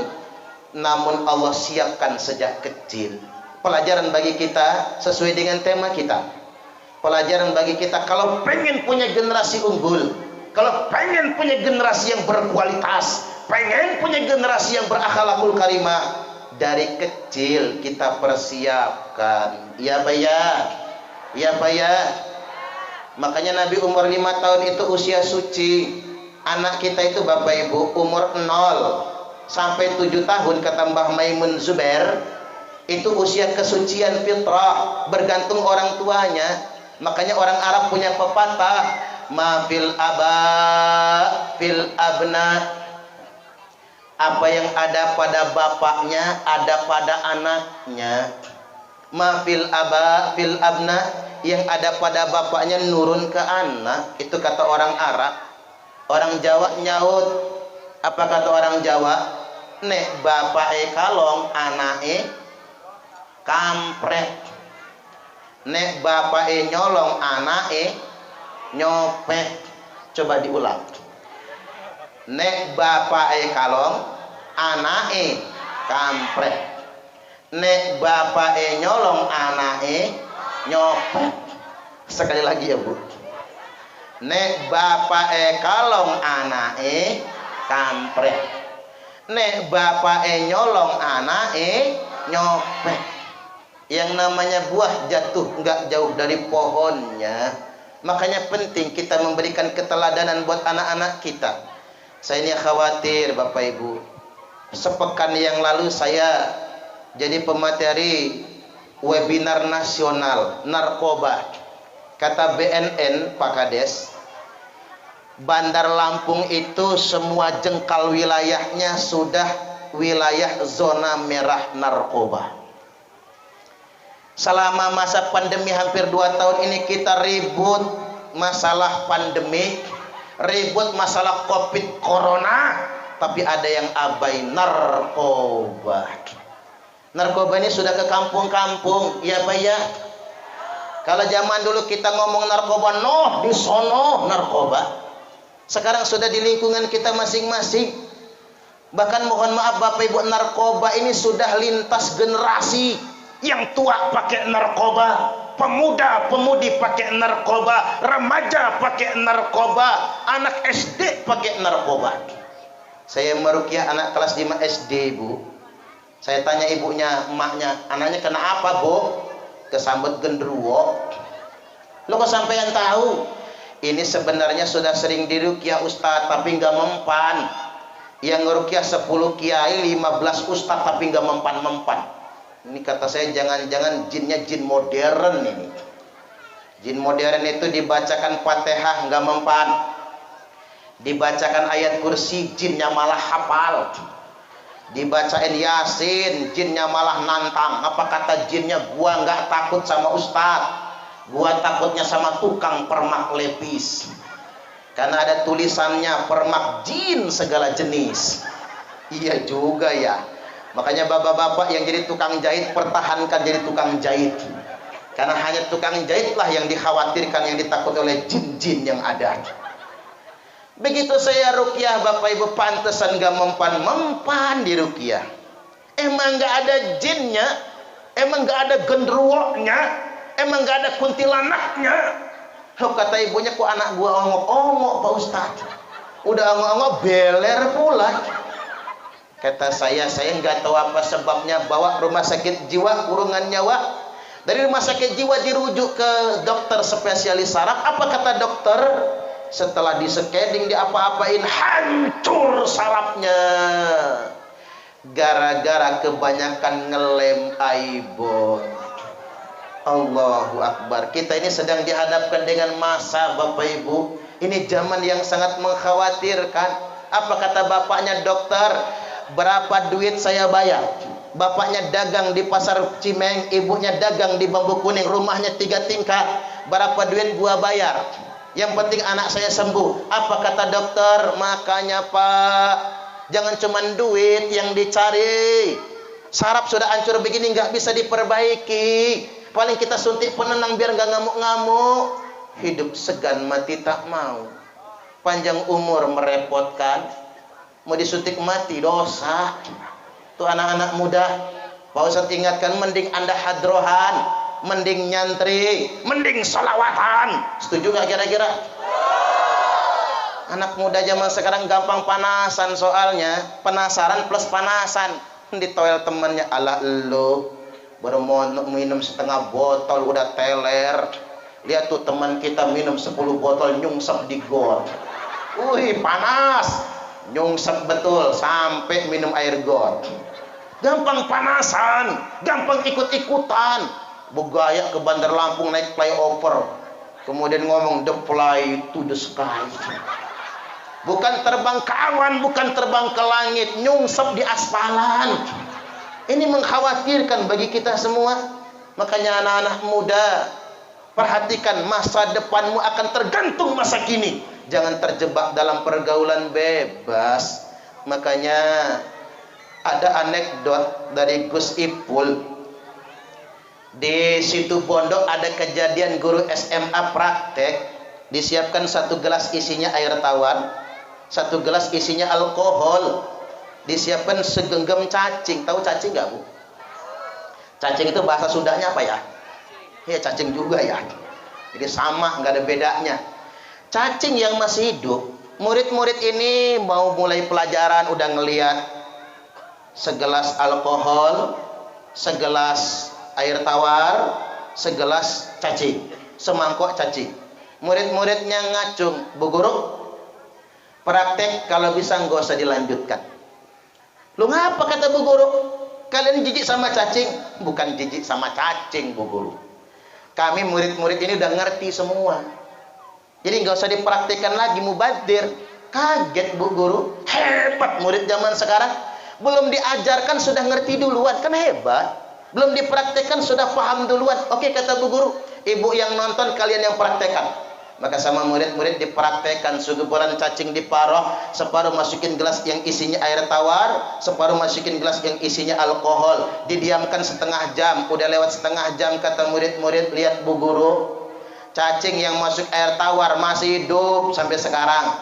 [SPEAKER 1] namun Allah siapkan sejak kecil. Pelajaran bagi kita sesuai dengan tema kita. Pelajaran bagi kita kalau pengen punya generasi unggul, kalau pengen punya generasi yang berkualitas, pengen punya generasi yang berakhlakul karimah, dari kecil kita persiapkan. Ya Pak ya, ya Pak ya. Makanya Nabi umur 5 tahun itu usia suci. Anak kita itu Bapak Ibu umur 0 sampai 7 tahun kata Mbah Maimun Zubair, itu usia kesucian fitrah, bergantung orang tuanya. Makanya orang Arab punya pepatah, ma fil aba fil abna, apa yang ada pada bapaknya ada pada anaknya. Ma fil aba fil abna, yang ada pada bapaknya nurun ke anak. Itu kata orang Arab. Orang Jawa nyaut, apa kata orang Jawa? Nek bapake kalong, anake kampret. Nek bapake nyolong, anake nyopet. Coba diulang. Nek bapake kalong, anake kampret. Nek bapake nyolong, anake nyopet. Sekali lagi ya Bu. Nek bapake kalong, anake kampret. Nek bapake nyolong, anake nyopet. Yang namanya buah jatuh nggak jauh dari pohonnya. Makanya penting kita memberikan keteladanan buat anak-anak kita. Saya ini khawatir Bapak Ibu. Sepekan yang lalu saya jadi pemateri webinar nasional narkoba. Kata BNN Pak Kades, Bandar Lampung itu semua jengkal wilayahnya sudah wilayah zona merah narkoba. Selama masa pandemi hampir 2 tahun ini kita ribut masalah pandemi, ribut masalah Covid Corona, tapi ada yang abai narkoba. Narkoba ini sudah ke kampung-kampung, ya Pak ya. Kalau zaman dulu kita ngomong narkoba, noh di sono narkoba. Sekarang sudah di lingkungan kita masing-masing. Bahkan mohon maaf Bapak Ibu, narkoba ini sudah lintas generasi. Yang tua pakai narkoba, pemuda-pemudi pakai narkoba, remaja pakai narkoba, anak SD pakai narkoba. Saya meruqyah anak kelas 5 SD, Bu. Saya tanya ibunya, emaknya, anaknya kena apa, Bu? Kesambet gendruwo. Lo kok sampean tahu? Ini sebenarnya sudah sering diruqyah Ustaz, tapi nggak mempan. Yang ngeruqyah 10 kiai, 15 Ustaz, tapi nggak mempan-mempan. Ini kata saya, jangan-jangan jinnya jin modern ini. Jin modern itu dibacakan Fatihah nggak mempan, dibacakan ayat kursi jinnya malah hafal, dibacain Yasin jinnya malah nantang. Apa kata jinnya? Gua nggak takut sama Ustadz, gua takutnya sama tukang permak lepis, karena ada tulisannya permak jin segala jenis. Iya juga ya. Makanya bapak-bapak yang jadi tukang jahit, pertahankan jadi tukang jahit, karena hanya tukang jahitlah yang dikhawatirkan, yang ditakut oleh jin-jin yang ada. Begitu saya ruqyah, Bapak Ibu, pantesan gak mempan-mempan di ruqyah. Emang gak ada jinnya, emang gak ada gendruwonya, emang gak ada kuntilanaknya. Loh, kata ibunya, kok anak gua ongok-ongok Pak Ustadz? Udah ongok-ongok beler pula. Kata saya nggak tahu apa sebabnya, bawa rumah sakit jiwa kurungan nyawa. Dari rumah sakit jiwa dirujuk ke dokter spesialis saraf. Apa kata dokter? Setelah di-scanning, diapa-apain, hancur sarafnya. Gara-gara kebanyakan ngelem aibon. Allahu Akbar. Kita ini sedang dihadapkan dengan masa, Bapak Ibu. Ini zaman yang sangat mengkhawatirkan. Apa kata bapaknya dokter? Berapa duit saya bayar? Bapaknya dagang di pasar Cimeng, ibunya dagang di Bambu Kuning, rumahnya 3 tingkat. Berapa duit gua bayar? Yang penting anak saya sembuh. Apa kata dokter? Makanya Pak, jangan cuma duit yang dicari. Saraf sudah hancur begini, nggak bisa diperbaiki. Paling kita suntik penenang biar nggak ngamuk-ngamuk. Hidup segan, mati tak mau. Panjang umur merepotkan. Mau disuntik mati dosa. Tuh anak-anak muda, Pak Ustadz ingatkan, mending Anda hadrohan, mending nyantri, mending solawatan. Setuju nggak kira-kira? Anak muda zaman sekarang gampang panasan, soalnya penasaran plus panasan. Di toel temannya, ala lo baru mau minum setengah botol udah teler. Lihat tuh teman kita minum 10 botol nyungsep di got. Wih, panas. Nyungsep betul sampai minum air got. Gampang panasan, gampang ikut-ikutan. Begaya ke Bandar Lampung naik flyover, kemudian ngomong the fly to the sky. Bukan terbang ke awan, bukan terbang ke langit, nyungsep di aspalan. Ini mengkhawatirkan bagi kita semua. Makanya anak-anak muda, perhatikan, masa depanmu akan tergantung masa kini. Jangan terjebak dalam pergaulan bebas. Makanya ada anekdot dari Gus Ipul. Di situ Bondo ada kejadian guru SMA praktek. Disiapkan 1 gelas isinya air tawar, 1 gelas isinya alkohol. Disiapkan segenggam cacing. Tahu cacing nggak, Bu? Cacing itu bahasa Sundanya apa ya? Ya cacing juga ya. Jadi sama, nggak ada bedanya. Cacing yang masih hidup. Murid-murid ini mau mulai pelajaran udah ngeliat segelas alkohol, segelas air tawar, segelas cacing, semangkok cacing. Murid-muridnya ngacung, Bu Guru, praktek kalau bisa nggak usah dilanjutkan. Lu ngapa, kata Bu Guru? Kalian jijik sama cacing? Bukan jijik sama cacing, Bu Guru. Kami murid-murid ini udah ngerti semua. Jadi nggak usah dipraktikkan lagi, mubazir. Kaget Bu Guru, hebat murid zaman sekarang. Belum diajarkan sudah ngerti duluan, kan hebat. Belum dipraktikkan sudah paham duluan. Oke, kata Bu Guru, ibu yang nonton, kalian yang praktekkan. Maka sama murid-murid dipraktekkan. Segumpalan cacing diparoh, separuh masukin gelas yang isinya air tawar, separuh masukin gelas yang isinya alkohol. Didiamkan setengah jam. Udah lewat setengah jam, kata murid-murid, lihat Bu Guru, cacing yang masuk air tawar masih hidup sampai sekarang.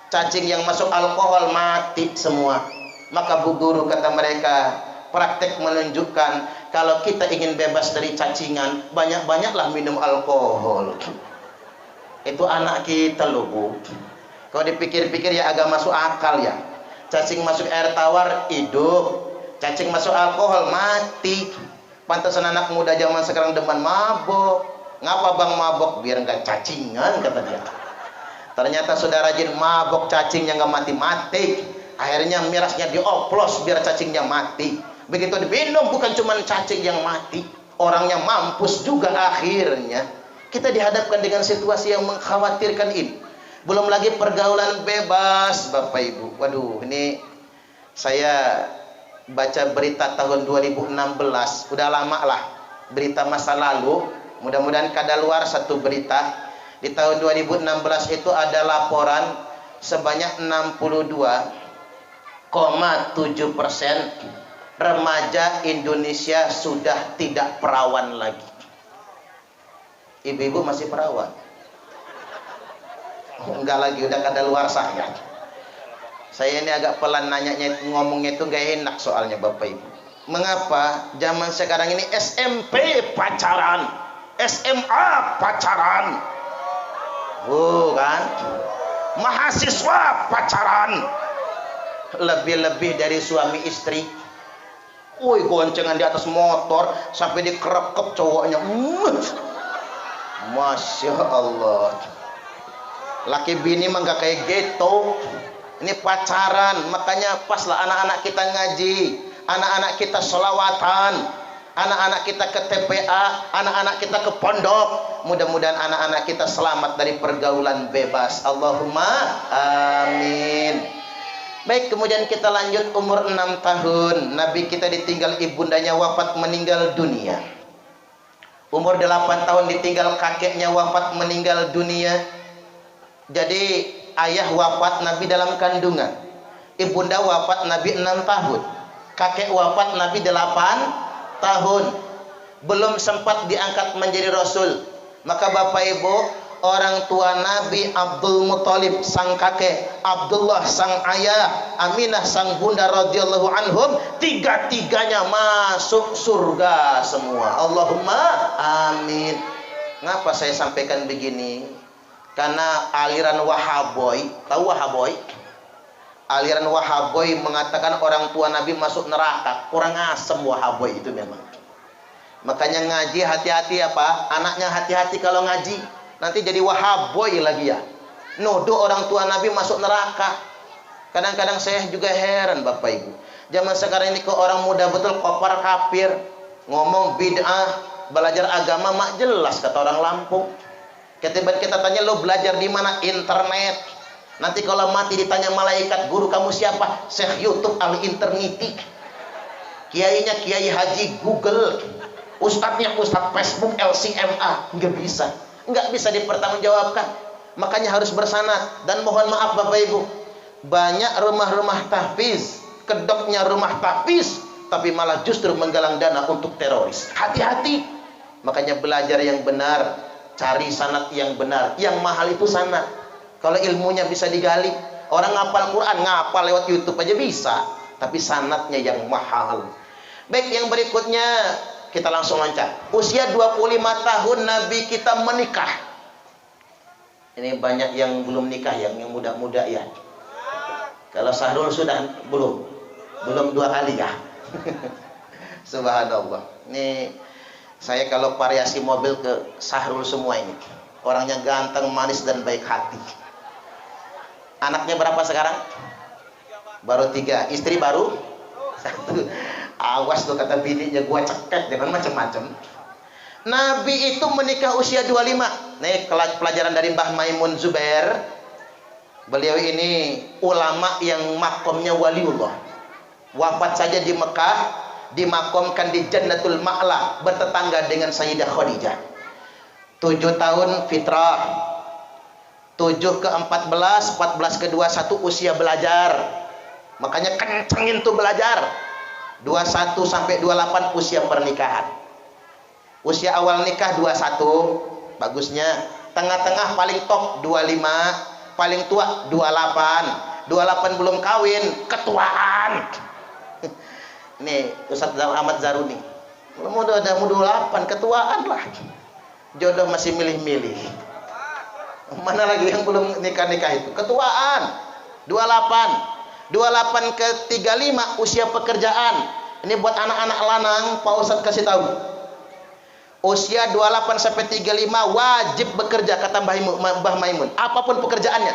[SPEAKER 1] Cacing yang masuk alkohol mati semua. Maka Bu Guru, kata mereka, praktek menunjukkan Kalau kita ingin bebas dari cacingan, banyak-banyaklah minum alkohol. Itu anak kita loh, Bu. Kalau dipikir-pikir ya agak masuk akal ya. Cacing masuk air tawar hidup, cacing masuk alkohol mati. Pantesan anak muda zaman sekarang demen mabok. Ngapa bang mabok? Biar nggak cacingan, kata dia. Ternyata sudah rajin mabok, cacingnya nggak mati-mati. Akhirnya mirasnya dioplos biar cacingnya mati. Begitu diminum bukan cuma cacing yang mati, orangnya mampus juga akhirnya. Kita dihadapkan dengan situasi yang mengkhawatirkan ini. Belum lagi pergaulan bebas, Bapak Ibu. Waduh, ini saya baca berita tahun 2016, udah lama lah, berita masa lalu. Mudah-mudahan kadaluar satu berita. Di tahun 2016 itu ada laporan sebanyak 62,7% remaja Indonesia sudah tidak perawan lagi. Ibu-ibu masih perawan? Enggak lagi, udah kadaluarsa ya. Saya ini agak pelan nanyanya, ngomongnya itu gak enak soalnya Bapak Ibu. Mengapa zaman sekarang ini SMP pacaran, SMA pacaran, kan? Mahasiswa pacaran, lebih-lebih dari suami istri. Woi, goncengan di atas motor sampai dikerep-kep cowoknya. Masya Allah. Laki bini mah gak kayak gitu. Ini pacaran. Makanya paslah anak-anak kita ngaji, anak-anak kita sholawatan, anak-anak kita ke TPA, anak-anak kita ke pondok. Mudah-mudahan anak-anak kita selamat dari pergaulan bebas. Allahumma amin. Baik, kemudian kita lanjut. Umur 6 tahun Nabi kita ditinggal ibundanya wafat meninggal dunia. Umur 8 tahun ditinggal kakeknya wafat meninggal dunia. Jadi ayah wafat Nabi dalam kandungan, ibunda wafat Nabi 6 tahun, kakek wafat Nabi 8 tahun, belum sempat diangkat menjadi Rasul. Maka Bapak Ibu, orang tua Nabi Abdul Muthalib sang kakek, Abdullah sang ayah, Aminah sang bunda radhiyallahu anhum, tiga-tiganya masuk surga semua. Allahumma amin. Ngapa saya sampaikan begini? Karena aliran Wahaboy, tahu Wahaboy? Aliran Wahaboy mengatakan orang tua Nabi masuk neraka. Kurang asem Wahaboy itu memang. Makanya ngaji hati-hati ya Pak. Anaknya hati-hati kalau ngaji. Nanti jadi Wahaboy lagi ya. Nuduh orang tua Nabi masuk neraka. Kadang-kadang saya juga heran Bapak Ibu. Zaman sekarang ini kok orang muda betul kopar kafir. Ngomong bid'ah, belajar agama mak jelas kata orang Lampung. Ketika kita tanya lo belajar di mana? Internet. Nanti kalau mati ditanya malaikat, guru kamu siapa? Syekh YouTube al-interneti. Kiainya Kiai Haji Google. Ustadznya Ustadz Facebook LCMA. Nggak bisa dipertanggungjawabkan. Makanya harus bersanad. Dan mohon maaf Bapak Ibu, banyak rumah-rumah tahfiz, kedoknya rumah tahfiz, tapi malah justru menggalang dana untuk teroris. Hati-hati. Makanya belajar yang benar, cari sanad yang benar. Yang mahal itu sanad. Kalau ilmunya bisa digali, orang ngapal Quran ngapal lewat YouTube aja bisa, tapi sanadnya yang mahal. Baik, yang berikutnya kita langsung loncat. Usia 25 tahun Nabi kita menikah. Ini banyak yang belum nikah, yang muda-muda ya. Kalau Sahrul sudah belum 2 kali ya. Subhanallah. Ini saya kalau variasi mobil ke Sahrul semua ini. Orangnya ganteng, manis dan baik hati. Anaknya berapa sekarang? Baru 3. Istri baru 1. Awas tuh kata bininya, gua cekek jangan macam-macam. Nabi itu menikah usia 25. Nih pelajaran dari Mbah Maimun Zubair. Beliau ini ulama yang makomnya waliullah. Wafat saja di Mekah, dimakomkan di Jannatul Ma'la, bertetangga dengan Sayyidah Khadijah. 7 tahun fitrah, 7 ke 14, 14 ke 21 usia belajar. Makanya kencengin tuh belajar. 21 sampai 28 usia pernikahan. Usia awal nikah 21, bagusnya. Tengah-tengah paling top 25, paling tua 28. 28 belum kawin, ketuaan. Nih Ustadz Ahmad Zaruni. Udah mau 28, ketuaan lah. Jodoh masih milih-milih. Mana lagi yang belum nikah-nikah itu? Ketuaan. 28 ke 35 usia pekerjaan. Ini buat anak-anak lanang, Pak Ustadz kasih tahu. Usia 28 sampai 35 wajib bekerja kata Mbah Maimun, apapun pekerjaannya.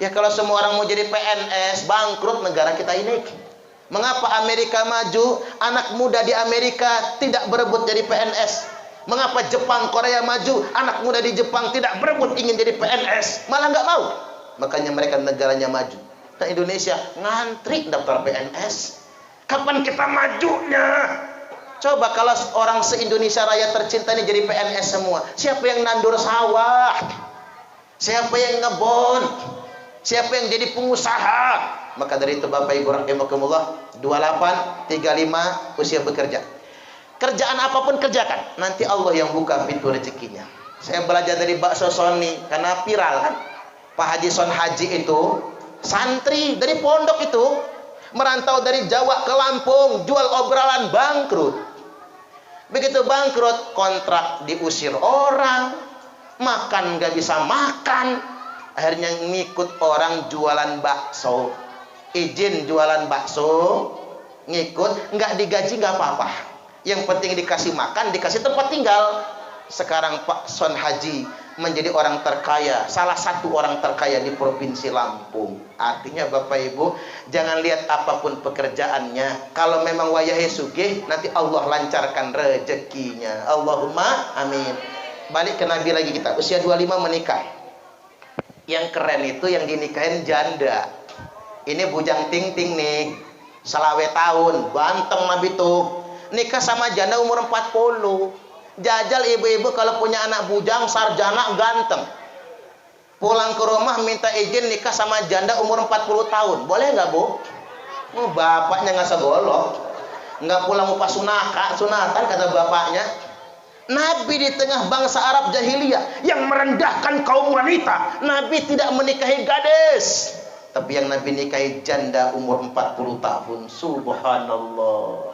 [SPEAKER 1] Ya kalau semua orang mau jadi PNS, bangkrut negara kita ini. Mengapa Amerika maju, anak muda di Amerika tidak berebut jadi PNS? Mengapa Jepang, Korea maju, anak muda di Jepang tidak berebut ingin jadi PNS? Malah nggak mau. Makanya mereka negaranya maju. Nah Indonesia ngantri daftar PNS. Kapan kita majunya? Coba kalau orang se-Indonesia Raya tercinta ini jadi PNS semua. Siapa yang nandur sawah? Siapa yang ngebon? Siapa yang jadi pengusaha? Maka dari itu Bapak Ibu rahimakumullah, 28, 35 usia bekerja. Kerjaan apapun kerjakan, nanti Allah yang buka pintu rezekinya. Saya belajar dari Bakso Sony karena viral kan. Pak Haji Son Haji itu santri dari pondok itu merantau dari Jawa ke Lampung, jual obrolan, bangkrut. Begitu bangkrut, kontrak diusir orang, makan nggak bisa makan, akhirnya ngikut orang jualan bakso. Izin jualan bakso, ngikut, nggak digaji nggak apa-apa. Yang penting dikasih makan, dikasih tempat tinggal. Sekarang Pak Son Haji menjadi orang terkaya, salah satu orang terkaya di Provinsi Lampung. Artinya Bapak Ibu, jangan lihat apapun pekerjaannya. Kalau memang wayahe sugih, nanti Allah lancarkan rezekinya. Allahumma amin. Balik ke Nabi lagi kita, usia 25 menikah. Yang keren itu yang dinikahin janda. Ini bujang ting-ting nih, selawe tahun, ganteng Nabi tuh. Nikah sama janda umur 40. Jajal ibu-ibu kalau punya anak bujang, sarjana, ganteng. Pulang ke rumah minta izin nikah sama janda umur 40 tahun. Boleh nggak Bu? Oh, bapaknya nggak segolok. Nggak pulang upah sunatan kata bapaknya. Nabi di tengah bangsa Arab jahiliyah yang merendahkan kaum wanita, Nabi tidak menikahi gadis. Tapi yang Nabi nikahi janda umur 40 tahun. Subhanallah.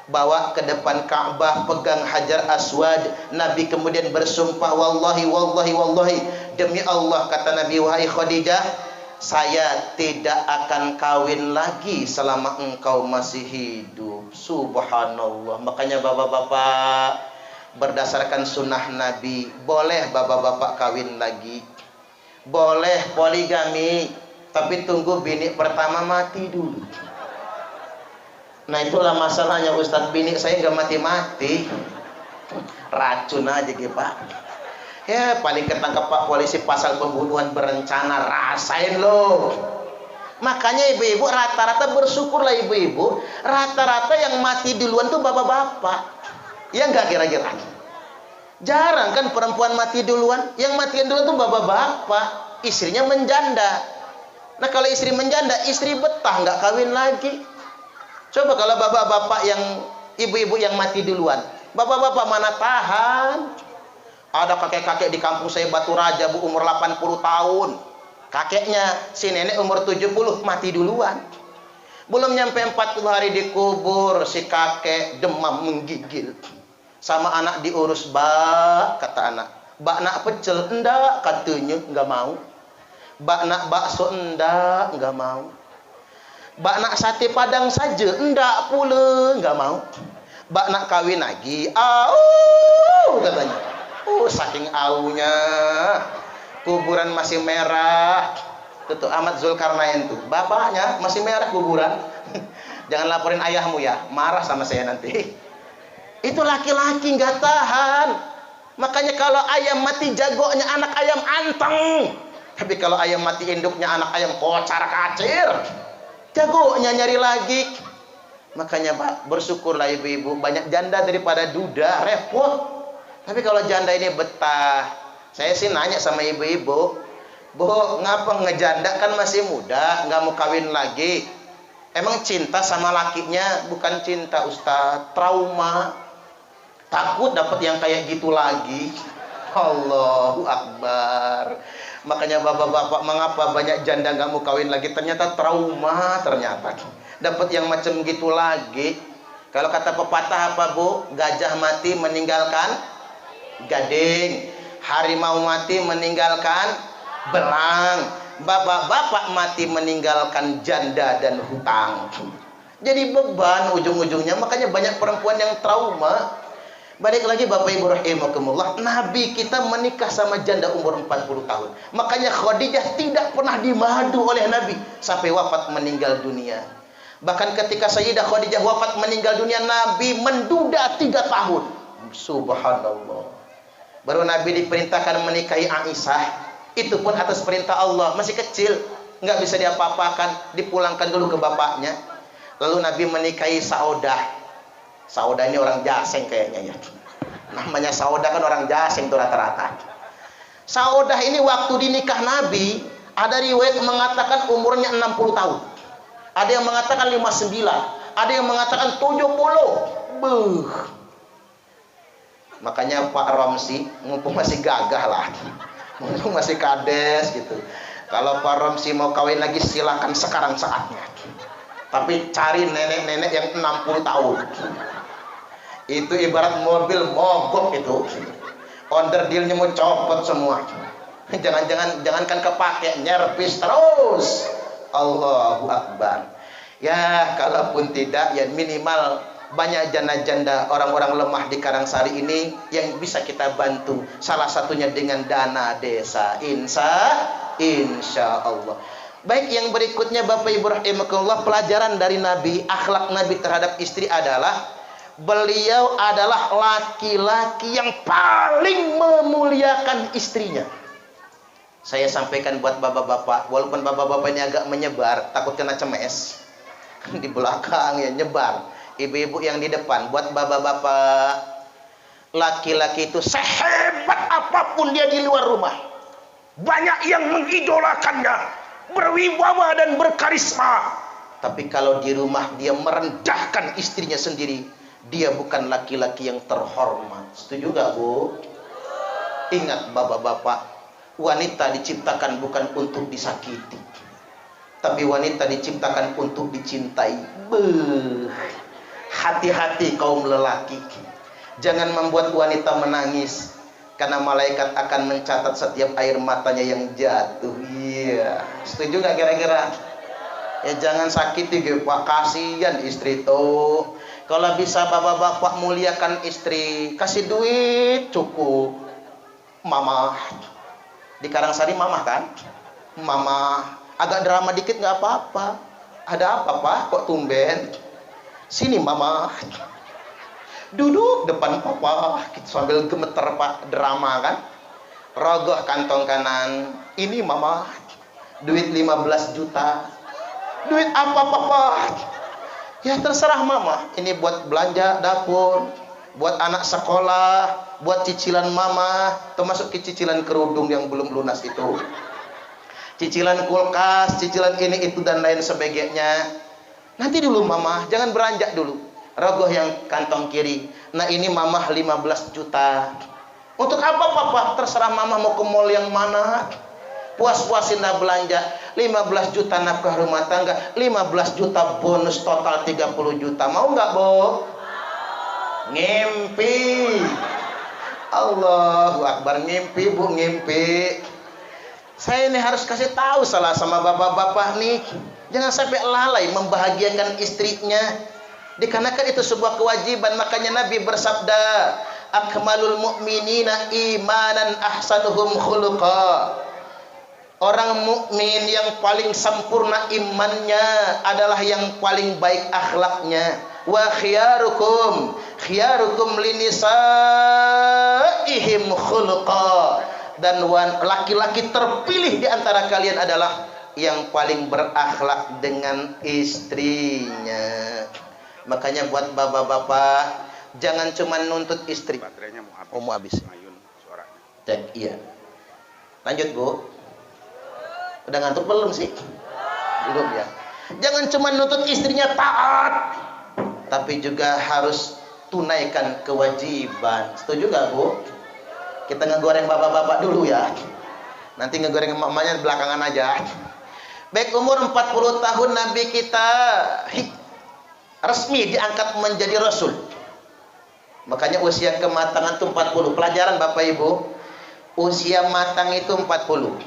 [SPEAKER 1] Bawa ke depan Ka'bah, pegang Hajar Aswad. Nabi kemudian bersumpah, wallahi, wallahi, wallahi, demi Allah, kata Nabi, wahai Khadijah, saya tidak akan kawin lagi selama engkau masih hidup. Subhanallah. Makanya bapak-bapak, berdasarkan sunnah Nabi, boleh bapak-bapak kawin lagi, boleh poligami, tapi tunggu bini pertama mati dulu. Nah itulah masalahnya Ustadz, bini saya nggak mati-mati, racun aja gitu Pak. Ya paling ketangkap Pak polisi pasal pembunuhan berencana, rasain loh. Makanya ibu-ibu rata-rata bersyukurlah ibu-ibu, rata-rata yang mati duluan tuh bapak-bapak. Ya nggak kira-kira? Jarang kan perempuan mati duluan. Yang matian duluan tuh bapak-bapak, istrinya menjanda. Nah kalau istri menjanda, istri betah nggak kawin lagi. Coba kalau bapak-bapak yang ibu-ibu yang mati duluan, bapak-bapak mana tahan? Ada kakek-kakek di kampung saya Batu Raja Bu, umur 80 tahun. Kakeknya si nenek umur 70 mati duluan. Belum nyampe 40 hari dikubur, si kakek demam menggigil. Sama anak diurus, bak, kata anak. Bak nak pecel, enggak, katanya, enggak mau. Bak nak bakso, enggak mau. Bak nak sate padang saja, enggak pula, enggak mau. Bak nak kawin lagi, au, katanya. Saking aunya, kuburan masih merah. Tuh Ahmad Zulkarnain tuh, bapaknya masih merah kuburan. Jangan laporin ayahmu ya, marah sama saya nanti. Itu laki-laki nggak tahan. Makanya kalau ayam mati jagonya anak ayam anteng. Tapi kalau ayam mati induknya anak ayam kocar kacir. Jagonya nyari lagi. Makanya Pak, bersyukurlah ibu-ibu, banyak janda daripada duda, repot. Tapi kalau janda ini betah. Saya sih nanya sama ibu-ibu, Bu, ngapa ngejanda kan masih muda, nggak mau kawin lagi? Emang cinta sama lakinya? Bukan cinta Ustaz, trauma. Takut dapat yang kayak gitu lagi. Allahu Akbar. Makanya bapak-bapak, mengapa banyak janda nggak mau kawin lagi? Ternyata trauma, ternyata dapat yang macam gitu lagi. Kalau kata pepatah apa Bu? Gajah mati meninggalkan gading, harimau mati meninggalkan belang, bapak-bapak mati meninggalkan janda dan hutang. Jadi beban ujung-ujungnya, makanya banyak perempuan yang trauma. Balik lagi Bapak Ibu rahimakumullah, Nabi kita menikah sama janda umur 40 tahun. Makanya Khadijah tidak pernah dimadu oleh Nabi sampai wafat meninggal dunia. Bahkan ketika Sayyidah Khadijah wafat meninggal dunia, Nabi menduda 3 tahun. Subhanallah. Baru Nabi diperintahkan menikahi Aisyah, itu pun atas perintah Allah, masih kecil, nggak bisa diapa-apakan, dipulangkan dulu ke bapaknya. Lalu Nabi menikahi Saudah. Saudah ini orang Jaseng kayaknya ya. Namanya Saudah kan orang Jaseng tuh rata-rata. Saudah ini waktu dinikah Nabi, ada riwayat mengatakan umurnya 60 tahun. Ada yang mengatakan 59, ada yang mengatakan 70. Buh. Makanya Pak Romsi, mumpung masih gagah lah, mumpung masih kades gitu. Kalau Pak Romsi mau kawin lagi silakan sekarang saatnya. Tapi cari nenek-nenek yang 60 tahun. Itu ibarat mobil mogok itu. Onderdilnya mau copot semua. Jangankan kepake, nyerpis terus. Allahu Akbar. Ya, kalaupun tidak, ya minimal banyak janda-janda orang-orang lemah di Karangsari ini yang bisa kita bantu. Salah satunya dengan dana desa. Insya Allah. Baik, yang berikutnya Bapak Ibu rahimakumullah, pelajaran dari Nabi, akhlak Nabi terhadap istri adalah beliau adalah laki-laki yang paling memuliakan istrinya. Saya sampaikan buat bapak-bapak, walaupun bapak-bapak ini agak menyebar, takut kena cemes. Di belakang ya nyebar. Ibu-ibu yang di depan, buat bapak-bapak, laki-laki itu sehebat apapun dia di luar rumah, banyak yang mengidolakannya, berwibawa dan berkarisma. Tapi kalau di rumah dia merendahkan istrinya sendiri, dia bukan laki-laki yang terhormat. Setuju gak Bu? Ingat bapak-bapak, wanita diciptakan bukan untuk disakiti, tapi wanita diciptakan untuk dicintai. Beuh. Hati-hati kaum lelaki, jangan membuat wanita menangis, karena malaikat akan mencatat setiap air matanya yang jatuh. Iya, setuju gak kira-kira? Ya jangan sakiti Pak, kasihan istri tuh. Kalau bisa bapak-bapak muliakan istri, kasih duit cukup. Mama di Karangsari mama kan? Mama agak drama dikit nggak apa-apa. Ada apa Pak? Kok tumben? Sini mama. Duduk depan papa, kita sambil gemeter Pak, drama kan? Rogoh kantong kanan. Ini mama, duit 15 juta. Duit apa papa? Ya terserah mama. Ini buat belanja dapur, buat anak sekolah, buat cicilan mama, termasuk cicilan kerudung yang belum lunas itu, cicilan kulkas, cicilan ini itu dan lain sebagainya. Nanti dulu mama, jangan beranjak dulu. Rogoh yang kantong kiri. Nah ini mama 15 juta. Untuk apa papa? Terserah mama mau ke mall yang mana. Puas-puasin dah belanja. 15 juta nafkah rumah tangga, 15 juta bonus total 30 juta. Mau nggak Bu? Ngimpi. Allahu Akbar, ngimpi Bu, ngimpi. Saya ini harus kasih tahu salah sama bapak-bapak nih. Jangan sampai lalai membahagiakan istrinya. Dikarenakan itu sebuah kewajiban. Makanya Nabi bersabda, akmalul mu'minina imanan ahsanuhum khuluqa. Orang mukmin yang paling sempurna imannya adalah yang paling baik akhlaknya. Wa khiyarukum linisaihim khuluqa. Dan laki-laki terpilih di antara kalian adalah yang paling berakhlak dengan istrinya. Makanya buat bapak-bapak, jangan cuma nuntut istri.
[SPEAKER 2] Baterainya mau habis.
[SPEAKER 1] Oh, mau habis.
[SPEAKER 2] Mayun suaranya.
[SPEAKER 1] Cek, iya. Lanjut Bu. Udah ngantuk belum sih? Belum ya. Jangan cuma nuntut istrinya taat, tapi juga harus tunaikan kewajiban. Setuju gak Bu? Kita ngegoreng bapak-bapak dulu ya. Nanti ngegoreng emak-emaknya belakangan aja. Baik, umur 40 tahun Nabi kita resmi diangkat menjadi rasul. Makanya usia kematangan itu 40. Pelajaran Bapak Ibu, usia matang itu 40.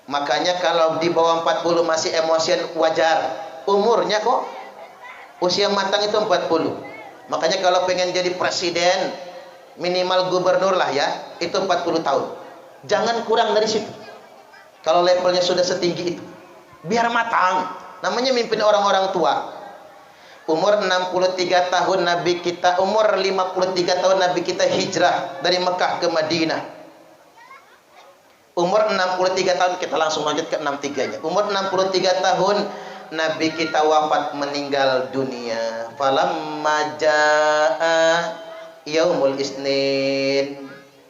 [SPEAKER 1] Makanya kalau di bawah 40 masih emosian wajar. Umurnya kok usia matang itu 40. Makanya kalau pengen jadi presiden, minimal gubernur lah ya, itu 40 tahun. Jangan kurang dari situ. Kalau levelnya sudah setinggi itu, biar matang. Namanya mimpin orang-orang tua. Umur 63 tahun Nabi kita, umur 53 tahun Nabi kita hijrah dari Mekah ke Madinah. Umur 63 tahun, kita langsung lanjut ke 63-nya. Umur 63 tahun Nabi kita wafat, meninggal dunia. Falamma jaa yaumul isnin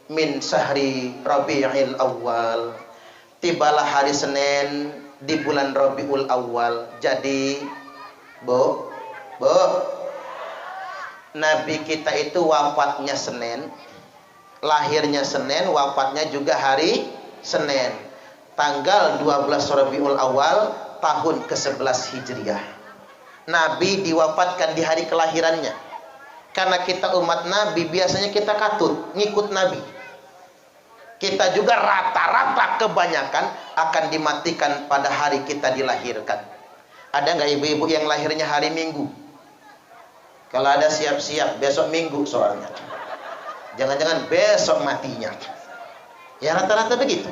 [SPEAKER 1] min sahri Rabiul Awal. Tibalah hari Senin di bulan Rabiul Awal. Jadi, Bu, Nabi kita itu wafatnya Senin, lahirnya Senin, wafatnya juga hari Senin. Tanggal 12 Rabiul Awal tahun ke-11 Hijriah. Nabi diwafatkan di hari kelahirannya. Karena kita umat Nabi, biasanya kita katut ngikut Nabi. Kita juga rata-rata kebanyakan akan dimatikan pada hari kita dilahirkan. Ada nggak ibu-ibu yang lahirnya hari Minggu? Kalau ada siap-siap, besok Minggu soalnya. Jangan-jangan besok matinya. Ya rata-rata begitu.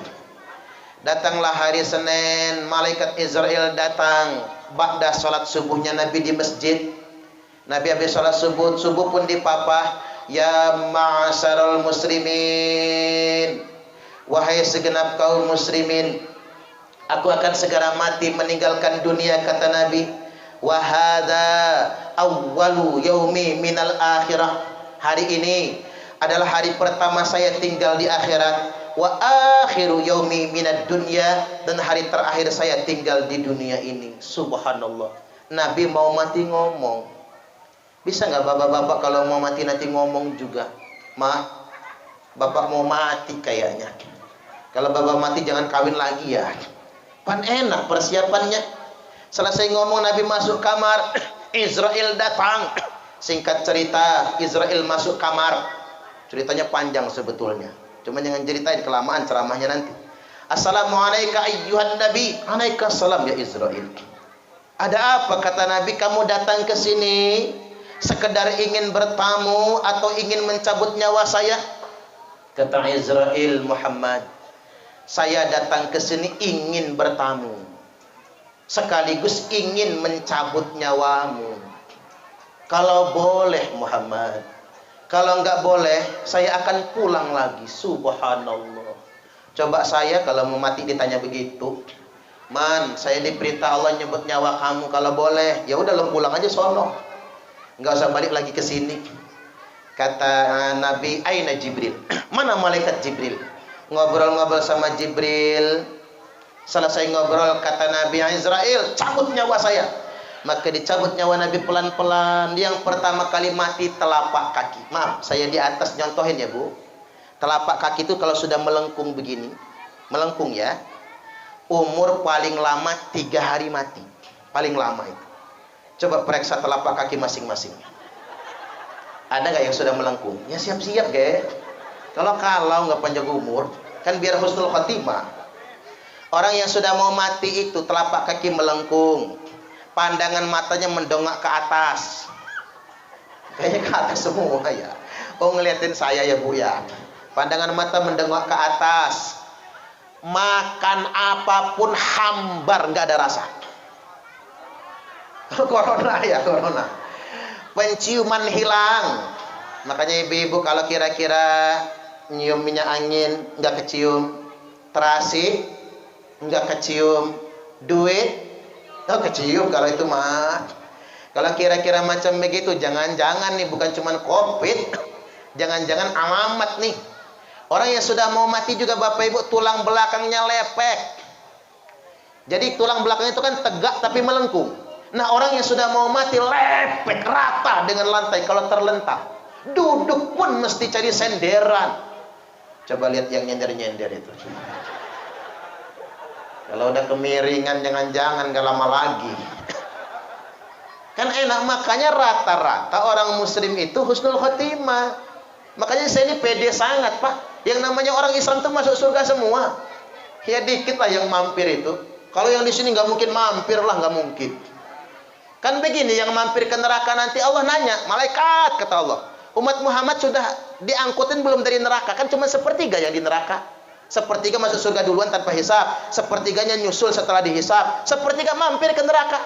[SPEAKER 1] Datanglah hari Senin, malaikat Israel datang. Ba'da sholat subuhnya Nabi di masjid. Nabi habis sholat subuh, subuh pun dipapah. Ya ma'asyarul muslimin, wahai segenap kaum muslimin, aku akan segera mati meninggalkan dunia, kata Nabi. Wa hadza awwalu yaumi minal akhirah. Hari ini adalah hari pertama saya tinggal di akhirat. Wa akhiru yaumi minad dunya, dan hari terakhir saya tinggal di dunia ini. Subhanallah. Nabi mau mati ngomong. Bisa nggak bapak-bapak kalau mau mati nanti ngomong juga? Ma, bapak mau mati kayaknya. Kalau bapak mati jangan kawin lagi ya. Pan enak persiapannya. Selesai ngomong Nabi masuk kamar, Israel datang. Singkat cerita, Israel masuk kamar. Ceritanya panjang sebetulnya. Cuma jangan ceritain, kelamaan ceramahnya nanti. Assalamualaikum ayyuhan nabi. Waalaikumsalam ya Israel. Ada apa, kata Nabi, kamu datang ke sini sekedar ingin bertamu atau ingin mencabut nyawa saya? Kata Israel, Muhammad, saya datang ke sini ingin bertamu, sekaligus ingin mencabut nyawamu. Kalau boleh Muhammad, kalau enggak boleh saya akan pulang lagi. Subhanallah. Coba saya kalau mau mati ditanya begitu, man, saya diperintah Allah nyebut nyawa kamu, kalau boleh ya udah lo pulang aja sono, enggak usah balik lagi ke sini. Kata Nabi, aina Jibril? Mana malaikat Jibril? Ngobrol-ngobrol sama Jibril. Selesai ngobrol, kata Nabi, Israel, cabut nyawa saya. Maka dicabut nyawa Nabi pelan-pelan. Yang pertama kali mati telapak kaki. Maaf, saya di atas nyontohin ya Bu. Telapak kaki itu kalau sudah melengkung begini, melengkung ya, umur paling lama 3 hari mati. Paling lama itu. Coba periksa telapak kaki masing-masing. Ada nggak yang sudah melengkung? Ya siap-siap ge. Kalau nggak panjang umur, kan biar husnul khotimah. Orang yang sudah mau mati itu telapak kaki melengkung, pandangan matanya mendongak ke atas. Kayaknya ke atas semua ya. Oh ngeliatin saya ya Bu ya. Pandangan mata mendongak ke atas. Makan apapun hambar, nggak ada rasa. Corona ya, corona. Penciuman hilang. Makanya ibu-ibu kalau kira-kira nyium minyak angin nggak kecium, terasi nggak kecium, duit kecium kalau itu mah. Kalau kira-kira macam begitu, jangan-jangan nih bukan cuman COVID, jangan-jangan alamat nih. Orang yang sudah mau mati juga Bapak Ibu tulang belakangnya lepek. Jadi tulang belakang itu kan tegak tapi melengkung. Nah orang yang sudah mau mati lepek rata dengan lantai kalau terlentang. Duduk pun mesti cari senderan. Coba lihat yang nyender-nyender itu. Kalau udah kemiringan jangan-jangan gak lama lagi. Kan enak, makanya rata-rata orang muslim itu husnul khotimah. Makanya saya ini pede sangat, Pak. Yang namanya orang Islam itu masuk surga semua. Ya dikit lah yang mampir itu. Kalau yang di sini nggak mungkin mampir lah, nggak mungkin. Kan begini, yang mampir ke neraka nanti Allah nanya, malaikat kata Allah, umat Muhammad sudah diangkutin belum dari neraka? Kan cuma sepertiga yang di neraka. Sepertiga masuk surga duluan tanpa hisab, sepertiganya nyusul setelah dihisab, sepertiga mampir ke neraka.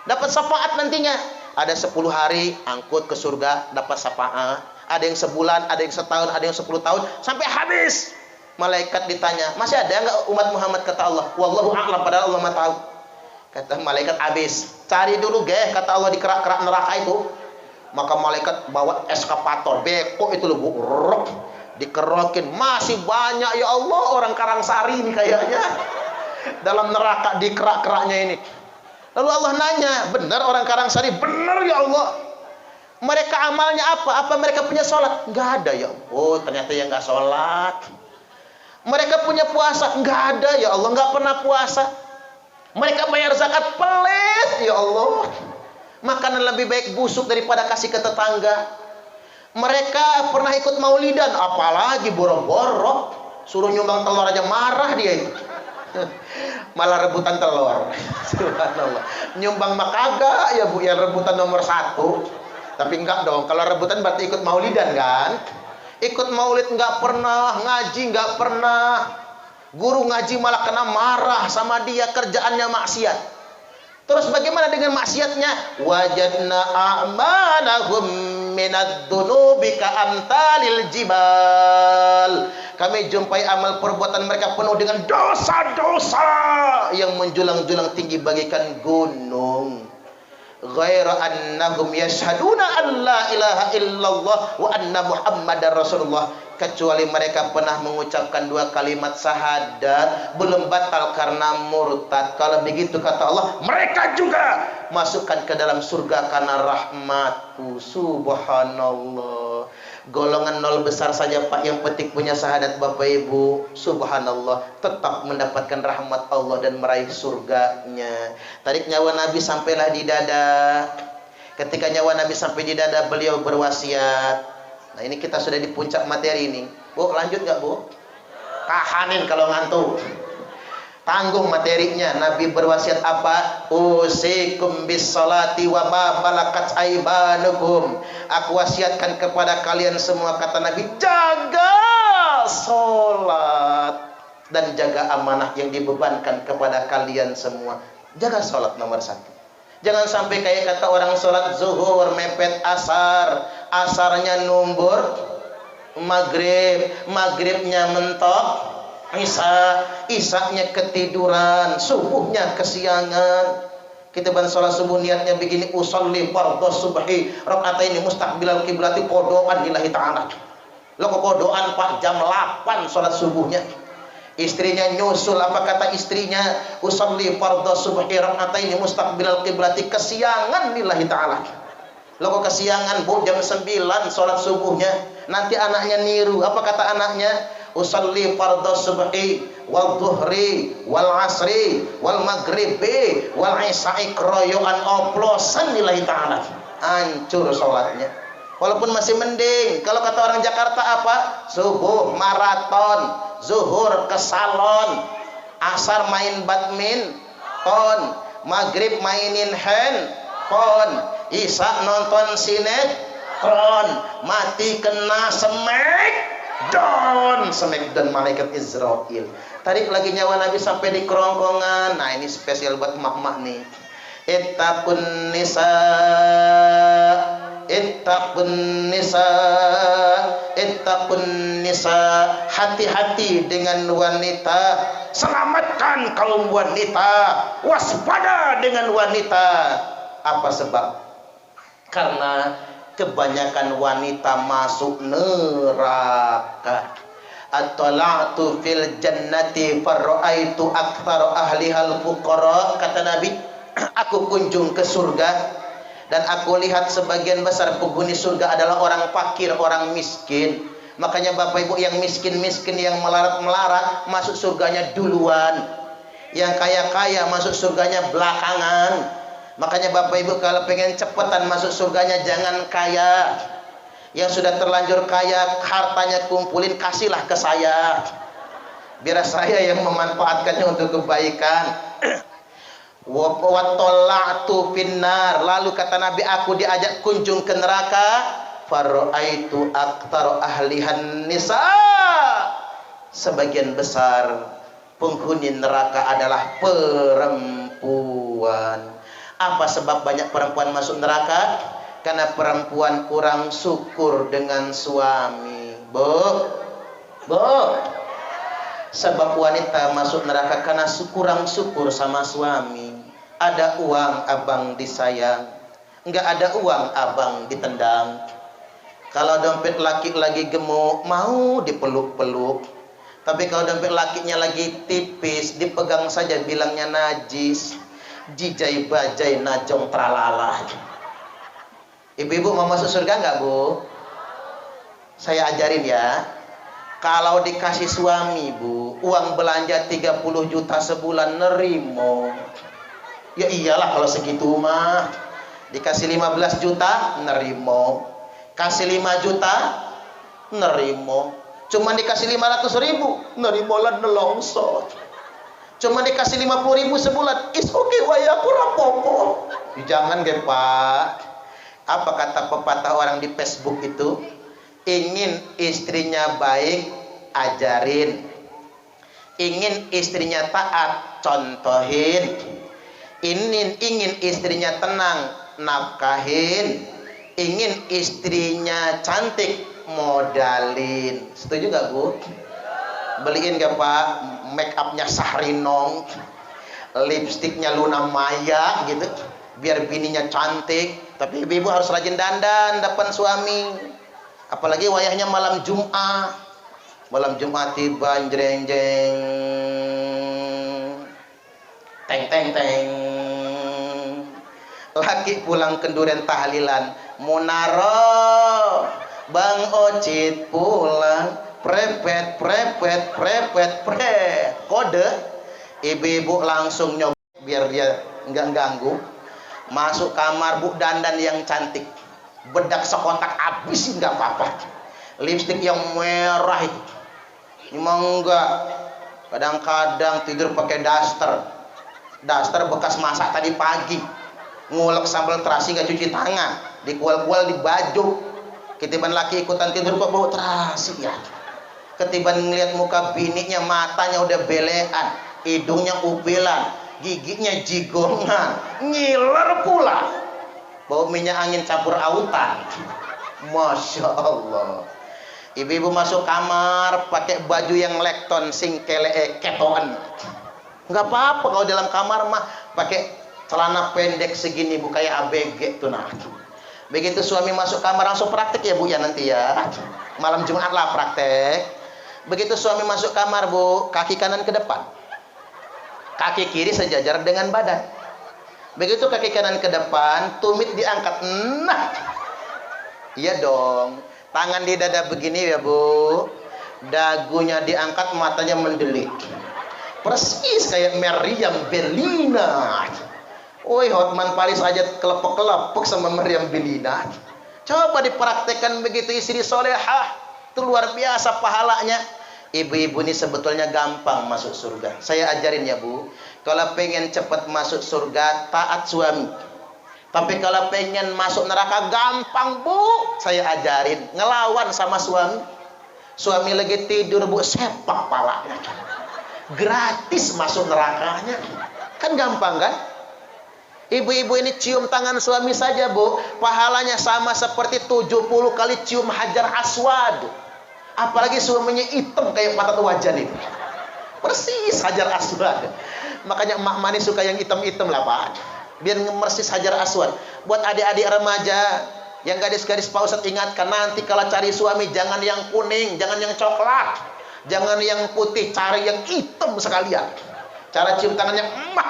[SPEAKER 1] Dapat syafaat nantinya. Ada 10 hari angkut ke surga, dapat syafaat. Ada yang sebulan, ada yang setahun, ada yang 10 tahun, sampai habis. Malaikat ditanya, masih ada enggak umat Muhammad? Kata Allah, wallahu a'lam, padahal Allah mah tahu. Kata malaikat, habis. Cari dulu kata Allah di kerak-kerak neraka itu. Maka malaikat bawa eskavator, beko itu loh, dikerokin. Masih banyak ya Allah, orang Karangsari ini kayaknya. Dalam neraka di kerak-keraknya ini. Lalu Allah nanya, benar orang Karangsari? Benar ya Allah. Mereka amalnya apa? Apa mereka punya sholat? Enggak ada ya Allah. Oh, ternyata yang enggak sholat. Mereka punya puasa? Enggak ada ya Allah, enggak pernah puasa. Mereka bayar zakat? Pelit ya Allah. Makanan lebih baik busuk daripada kasih ke tetangga. Mereka pernah ikut maulidan, apalagi boro-boro. Suruh nyumbang telur aja marah dia itu. Malah rebutan telur. Subhanallah. Nyumbang mah kagak ya Bu, yang rebutan nomor 1. Tapi enggak dong, kalau rebutan berarti ikut maulidan kan? Ikut maulid enggak pernah, ngaji enggak pernah. Guru ngaji malah kena marah sama dia, kerjaannya maksiat. Terus bagaimana dengan maksiatnya? Wajadna a'malahum minad dunubi ka'amtalil jibal. Kami jumpai amal perbuatan mereka penuh dengan dosa-dosa yang menjulang-julang tinggi bagaikan gunung. Ghaira annahum yashhaduna an la ilaha illallah wa anna muhammadar rasulullah. Kecuali mereka pernah mengucapkan 2 kalimat syahadat, belum batal karena murtad. Kalau begitu kata Allah, mereka juga masukkan ke dalam surga karena rahmatku. Subhanallah. Golongan 0 besar saja Pak yang petik punya syahadat Bapak Ibu, subhanallah, tetap mendapatkan rahmat Allah dan meraih surganya. Tarik nyawa Nabi sampailah di dada. Ketika nyawa Nabi sampai di dada, beliau berwasiat. Nah ini kita sudah di puncak materi ini. Bu, lanjut nggak Bu? Tahanin kalau ngantuk. Tanggung materinya. Nabi berwasiat apa? Usikum bis salati wa ma malakat aibanukum. Aku wasiatkan kepada kalian semua, kata Nabi, jaga salat dan jaga amanah yang dibebankan kepada kalian semua. Jaga salat nomor 1. Jangan sampai kayak kata orang salat zuhur mepet asar, asarnya numbur maghrib, maghribnya mentok Isya, Isyanya ketiduran, subuhnya kesiangan. Kita ban sholat subuh niatnya begini, usolli fardhu subhi rakaataini mustaqbilal kiblati, kodoan lillahi ta'ala. Lo kok kodoan Pak, jam 8 sholat subuhnya. Istrinya nyusul, apa kata istrinya? Usolli fardhu subhi rakaataini mustaqbilal kiblati, kesiangan lillahi ta'ala. Lo kok kesiangan Bu, jam 9 sholat subuhnya. Nanti anaknya niru, apa kata anaknya? Usalli fardhu subhi wal dhuhri wal asri wal maghribi wal isya'i kroyoan oplosan lillahi ta'ala. Hancur sholatnya. Walaupun masih mending. Kalau kata orang Jakarta apa? Subuh maraton, zuhur ke salon, asar main badminton, maghrib mainin handphone, isya nonton sinetron, mati kena Smackdown malaikat Israel. Tarik lagi nyawa Nabi sampai di kerongkongan. Nah ini spesial buat emak-emak nih. Ittaqun nisa, ittaqun nisa, ittaqun nisa. Hati-hati dengan wanita. Selamatkan kaum wanita. Waspada dengan wanita. Apa sebab? Karena kebanyakan wanita masuk neraka. At-tala'tu fil jannati farra'aitu aktsara ahlihal fuqara. Kata Nabi, aku kunjung ke surga dan aku lihat sebagian besar penghuni surga adalah orang fakir, orang miskin. Makanya Bapak Ibu yang miskin-miskin, yang melarat-melarat masuk surganya duluan. Yang kaya-kaya masuk surganya belakangan. Makanya Bapak Ibu kalau pengen cepetan masuk surganya jangan kaya. Yang sudah terlanjur kaya, hartanya kumpulin, kasihlah ke saya. Biar saya yang memanfaatkannya untuk kebaikan. Wa tola'tu finnar. Lalu kata Nabi, aku diajak kunjung ke neraka. Faraitu aktar ahlihan nisa. Sebagian besar penghuni neraka adalah perempuan. Apa sebab banyak perempuan masuk neraka? Karena perempuan kurang syukur dengan suami. Bu. Sebab wanita masuk neraka karena kurang syukur sama suami. Ada uang abang disayang, enggak ada uang abang ditendang. Kalau dompet laki lagi gemuk, mau dipeluk-peluk. Tapi kalau dompet lakinya lagi tipis, dipegang saja bilangnya najis. Jijai bajai najong tralala. Ibu-ibu mau masuk surga enggak, Bu? Saya ajarin ya. Kalau dikasih suami, Bu, uang belanja 30 juta sebulan nerimo. Ya iyalah kalau segitu mah. Dikasih 15 juta nerimo. Kasih 5 juta nerimo. Cuma dikasih 500 ribu nerimo lan nelongso. Cuma dikasih 50 ribu sebulan, is okay wae aku rapopo. Jangan ge, Pak. Apa kata pepatah orang di Facebook itu? Ingin istrinya baik, ajarin. Ingin istrinya taat, contohin. Ingin istrinya tenang, nafkahin. Ingin istrinya cantik, modalin. Setuju gak, Bu? Beliin gak, Pak? Make upnya Sahrinong, lipstiknya Luna Maya gitu, biar bininya cantik. Tapi ibu-ibu harus rajin dandan depan suami. Apalagi wayahnya malam Jumat. Malam Jumat tiba jreng jeng, teng teng teng. Laki pulang ke duren tahlilan, munaro. Bang Ocit pulang, prepet prepet prepet pret. Kode. Ibu-ibu langsung nyoba biar dia enggak ganggu. Masuk kamar, Bu, dandan yang cantik. Bedak sekotak habisin enggak apa-apa. Lipstik yang merah itu. Emang enggak. Kadang-kadang tidur pakai daster. Daster bekas masak tadi pagi. Ngulek sambal terasi enggak cuci tangan. Dikual-kual di baju. Ketiban laki ikutan tidur kok bau terasi ya. Ketiban ngeliat muka bininya, matanya udah belean, hidungnya upilan, giginya jigongan, ngiler pula. Bau minyak angin campur autan. Masya Allah. Ibu-ibu masuk kamar pakai baju yang lekton sing ketoan. Enggak apa-apa kalau dalam kamar mah pakai celana pendek segini, Bu, kayak ABG tuh nah. Begitu suami masuk kamar langsung praktek ya, Bu, ya nanti ya. Malam Jumat lah praktek. Begitu suami masuk kamar, Bu, kaki kanan ke depan. Kaki kiri sejajar dengan badan. Begitu kaki kanan ke depan, tumit diangkat. Nah. Iya dong. Tangan di dada begini ya, Bu. Dagunya diangkat, matanya mendelik. Persis kayak Meriam Bellina. Woi, Hotman Paris aja kelepek-kelepek sama Meriam Bellina. Coba dipraktekkan begitu istri solehah. Itu luar biasa pahalanya. Ibu-ibu ini sebetulnya gampang masuk surga. Saya ajarin ya, Bu. Kalau pengen cepat masuk surga, taat suami. Tapi kalau pengen masuk neraka, gampang, Bu. Saya ajarin, ngelawan sama suami. Suami lagi tidur, Bu, sepak palanya. Gratis masuk nerakanya. Kan gampang kan? Ibu-ibu ini cium tangan suami saja, Bu. Pahalanya sama seperti 70 kali cium Hajar Aswad. Apalagi suaminya hitam kayak mata wajan itu. Persis Hajar Aswad. Makanya emak manis suka yang hitam-hitam lah, Pak. Biar persis Hajar Aswad. Buat adik-adik remaja yang gadis-gadis, Pak Ustadz ingatkan, nanti kalau cari suami jangan yang kuning, jangan yang coklat, jangan yang putih, cari yang hitam sekalian. Cara cium tangannya emak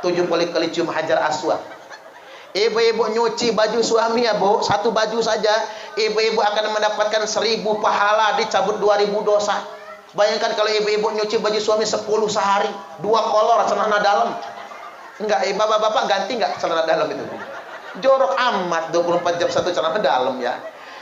[SPEAKER 1] 70 kali cium Hajar Aswad. Ibu-ibu nyuci baju suami ya, Bu, satu baju saja ibu-ibu akan mendapatkan 1000 pahala, dicabut 2000 dosa. Bayangkan kalau ibu-ibu nyuci baju suami 10 sehari, 2 kolor celana dalam. Enggak, bapak-bapak ganti enggak celana dalam itu? Jorok amat 24 jam satu celana dalam ya.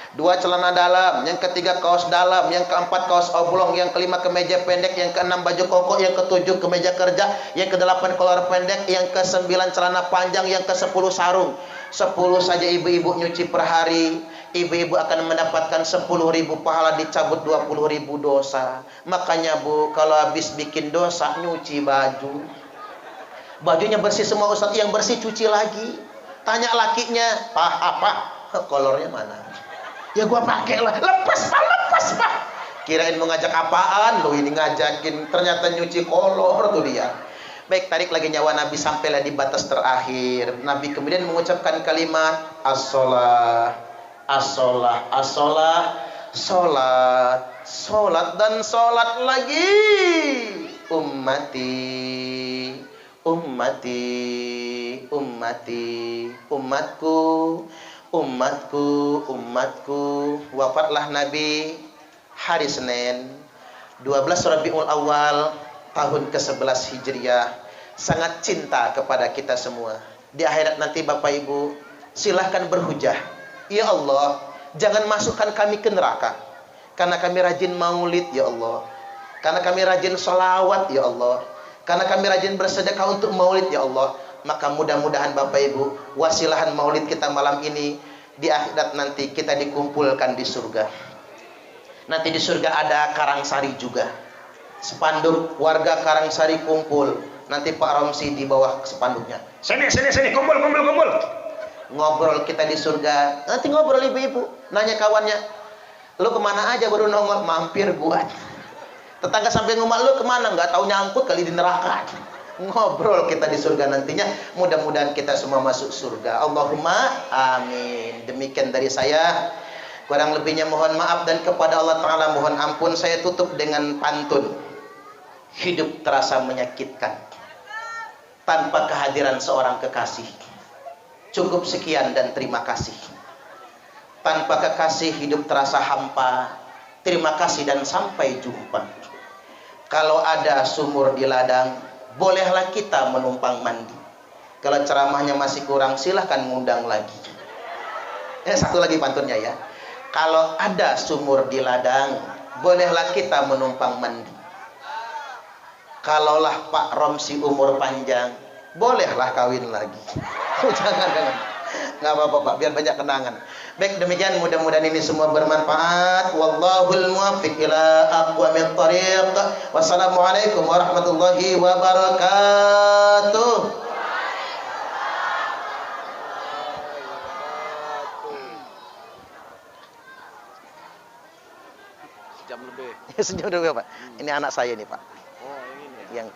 [SPEAKER 1] Dua celana dalam, yang ketiga kaos dalam, yang keempat kaos oblong, yang kelima kemeja pendek, yang keenam baju koko, yang ketujuh kemeja kerja, yang kedelapan kolor pendek, yang kesembilan celana panjang, yang kesepuluh sarung. 10 saja ibu-ibu nyuci per hari, ibu-ibu akan mendapatkan 10.000 pahala, dicabut 20.000 dosa. Makanya Bu, kalau habis bikin dosa nyuci baju, bajunya bersih semua Ustaz, yang bersih cuci lagi. Tanya lakinya, "Pak, apa kolornya mana?" "Ya gua pakai lah." "Lepas Pak." Kirain mau ngajak apaan lo ini, ngajakin ternyata nyuci kolor tuh dia. Baik, tarik lagi nyawa Nabi sampailah di batas terakhir. Nabi kemudian mengucapkan kalimat as-shalah, as-shalah, as-shalah, salat, salat dan salat lagi. Ummati, ummati, ummati, umatku, umatku, umatku. Wafatlah Nabi hari Senin 12 Rabiul Awal tahun ke-11 Hijriah. Sangat cinta kepada kita semua. Di akhirat nanti Bapak Ibu silahkan berhujah, "Ya Allah, jangan masukkan kami ke neraka karena kami rajin maulid ya Allah, karena kami rajin sholawat ya Allah, karena kami rajin bersedekah untuk maulid ya Allah." Maka mudah-mudahan Bapak Ibu, wasilahan maulid kita malam ini, di akhirat nanti kita dikumpulkan di surga. Nanti di surga ada Karangsari juga. Spanduk warga Karangsari kumpul. Nanti Pak Romsi di bawah spanduknya. Sini, kumpul. Ngobrol kita di surga. Nanti ngobrol ibu-ibu. Nanya kawannya, "Lu kemana aja baru nongol?" "Mampir gua." Tetangga sampai ngomong, "Lu kemana?" "Nggak tahu, nyangkut kali di neraka." Ngobrol kita di surga nantinya. Mudah-mudahan kita semua masuk surga. Allahumma amin. Demikian dari saya. Kurang lebihnya mohon maaf, dan kepada Allah Ta'ala mohon ampun. Saya tutup dengan pantun. Hidup terasa menyakitkan tanpa kehadiran seorang kekasih. Cukup sekian dan terima kasih. Tanpa kekasih hidup terasa hampa. Terima kasih dan sampai jumpa. Kalau ada sumur di ladang, bolehlah kita menumpang mandi. Kalau ceramahnya masih kurang, silahkan ngundang lagi. Satu lagi pantunnya ya. Kalau ada sumur di ladang, bolehlah kita menumpang mandi. Kalaulah Pak Romsi umur panjang, bolehlah kawin lagi. Jangan. Nggak apa-apa Pak, biar banyak kenangan. Baik, demikian mudah-mudahan ini semua bermanfaat. Wallahul muwaffiq ila aqwamit thariq. Wassalamualaikum warahmatullahi wabarakatuh.
[SPEAKER 2] Sejam lebih.
[SPEAKER 1] Sejam lebih Pak. Ini anak saya nih Pak.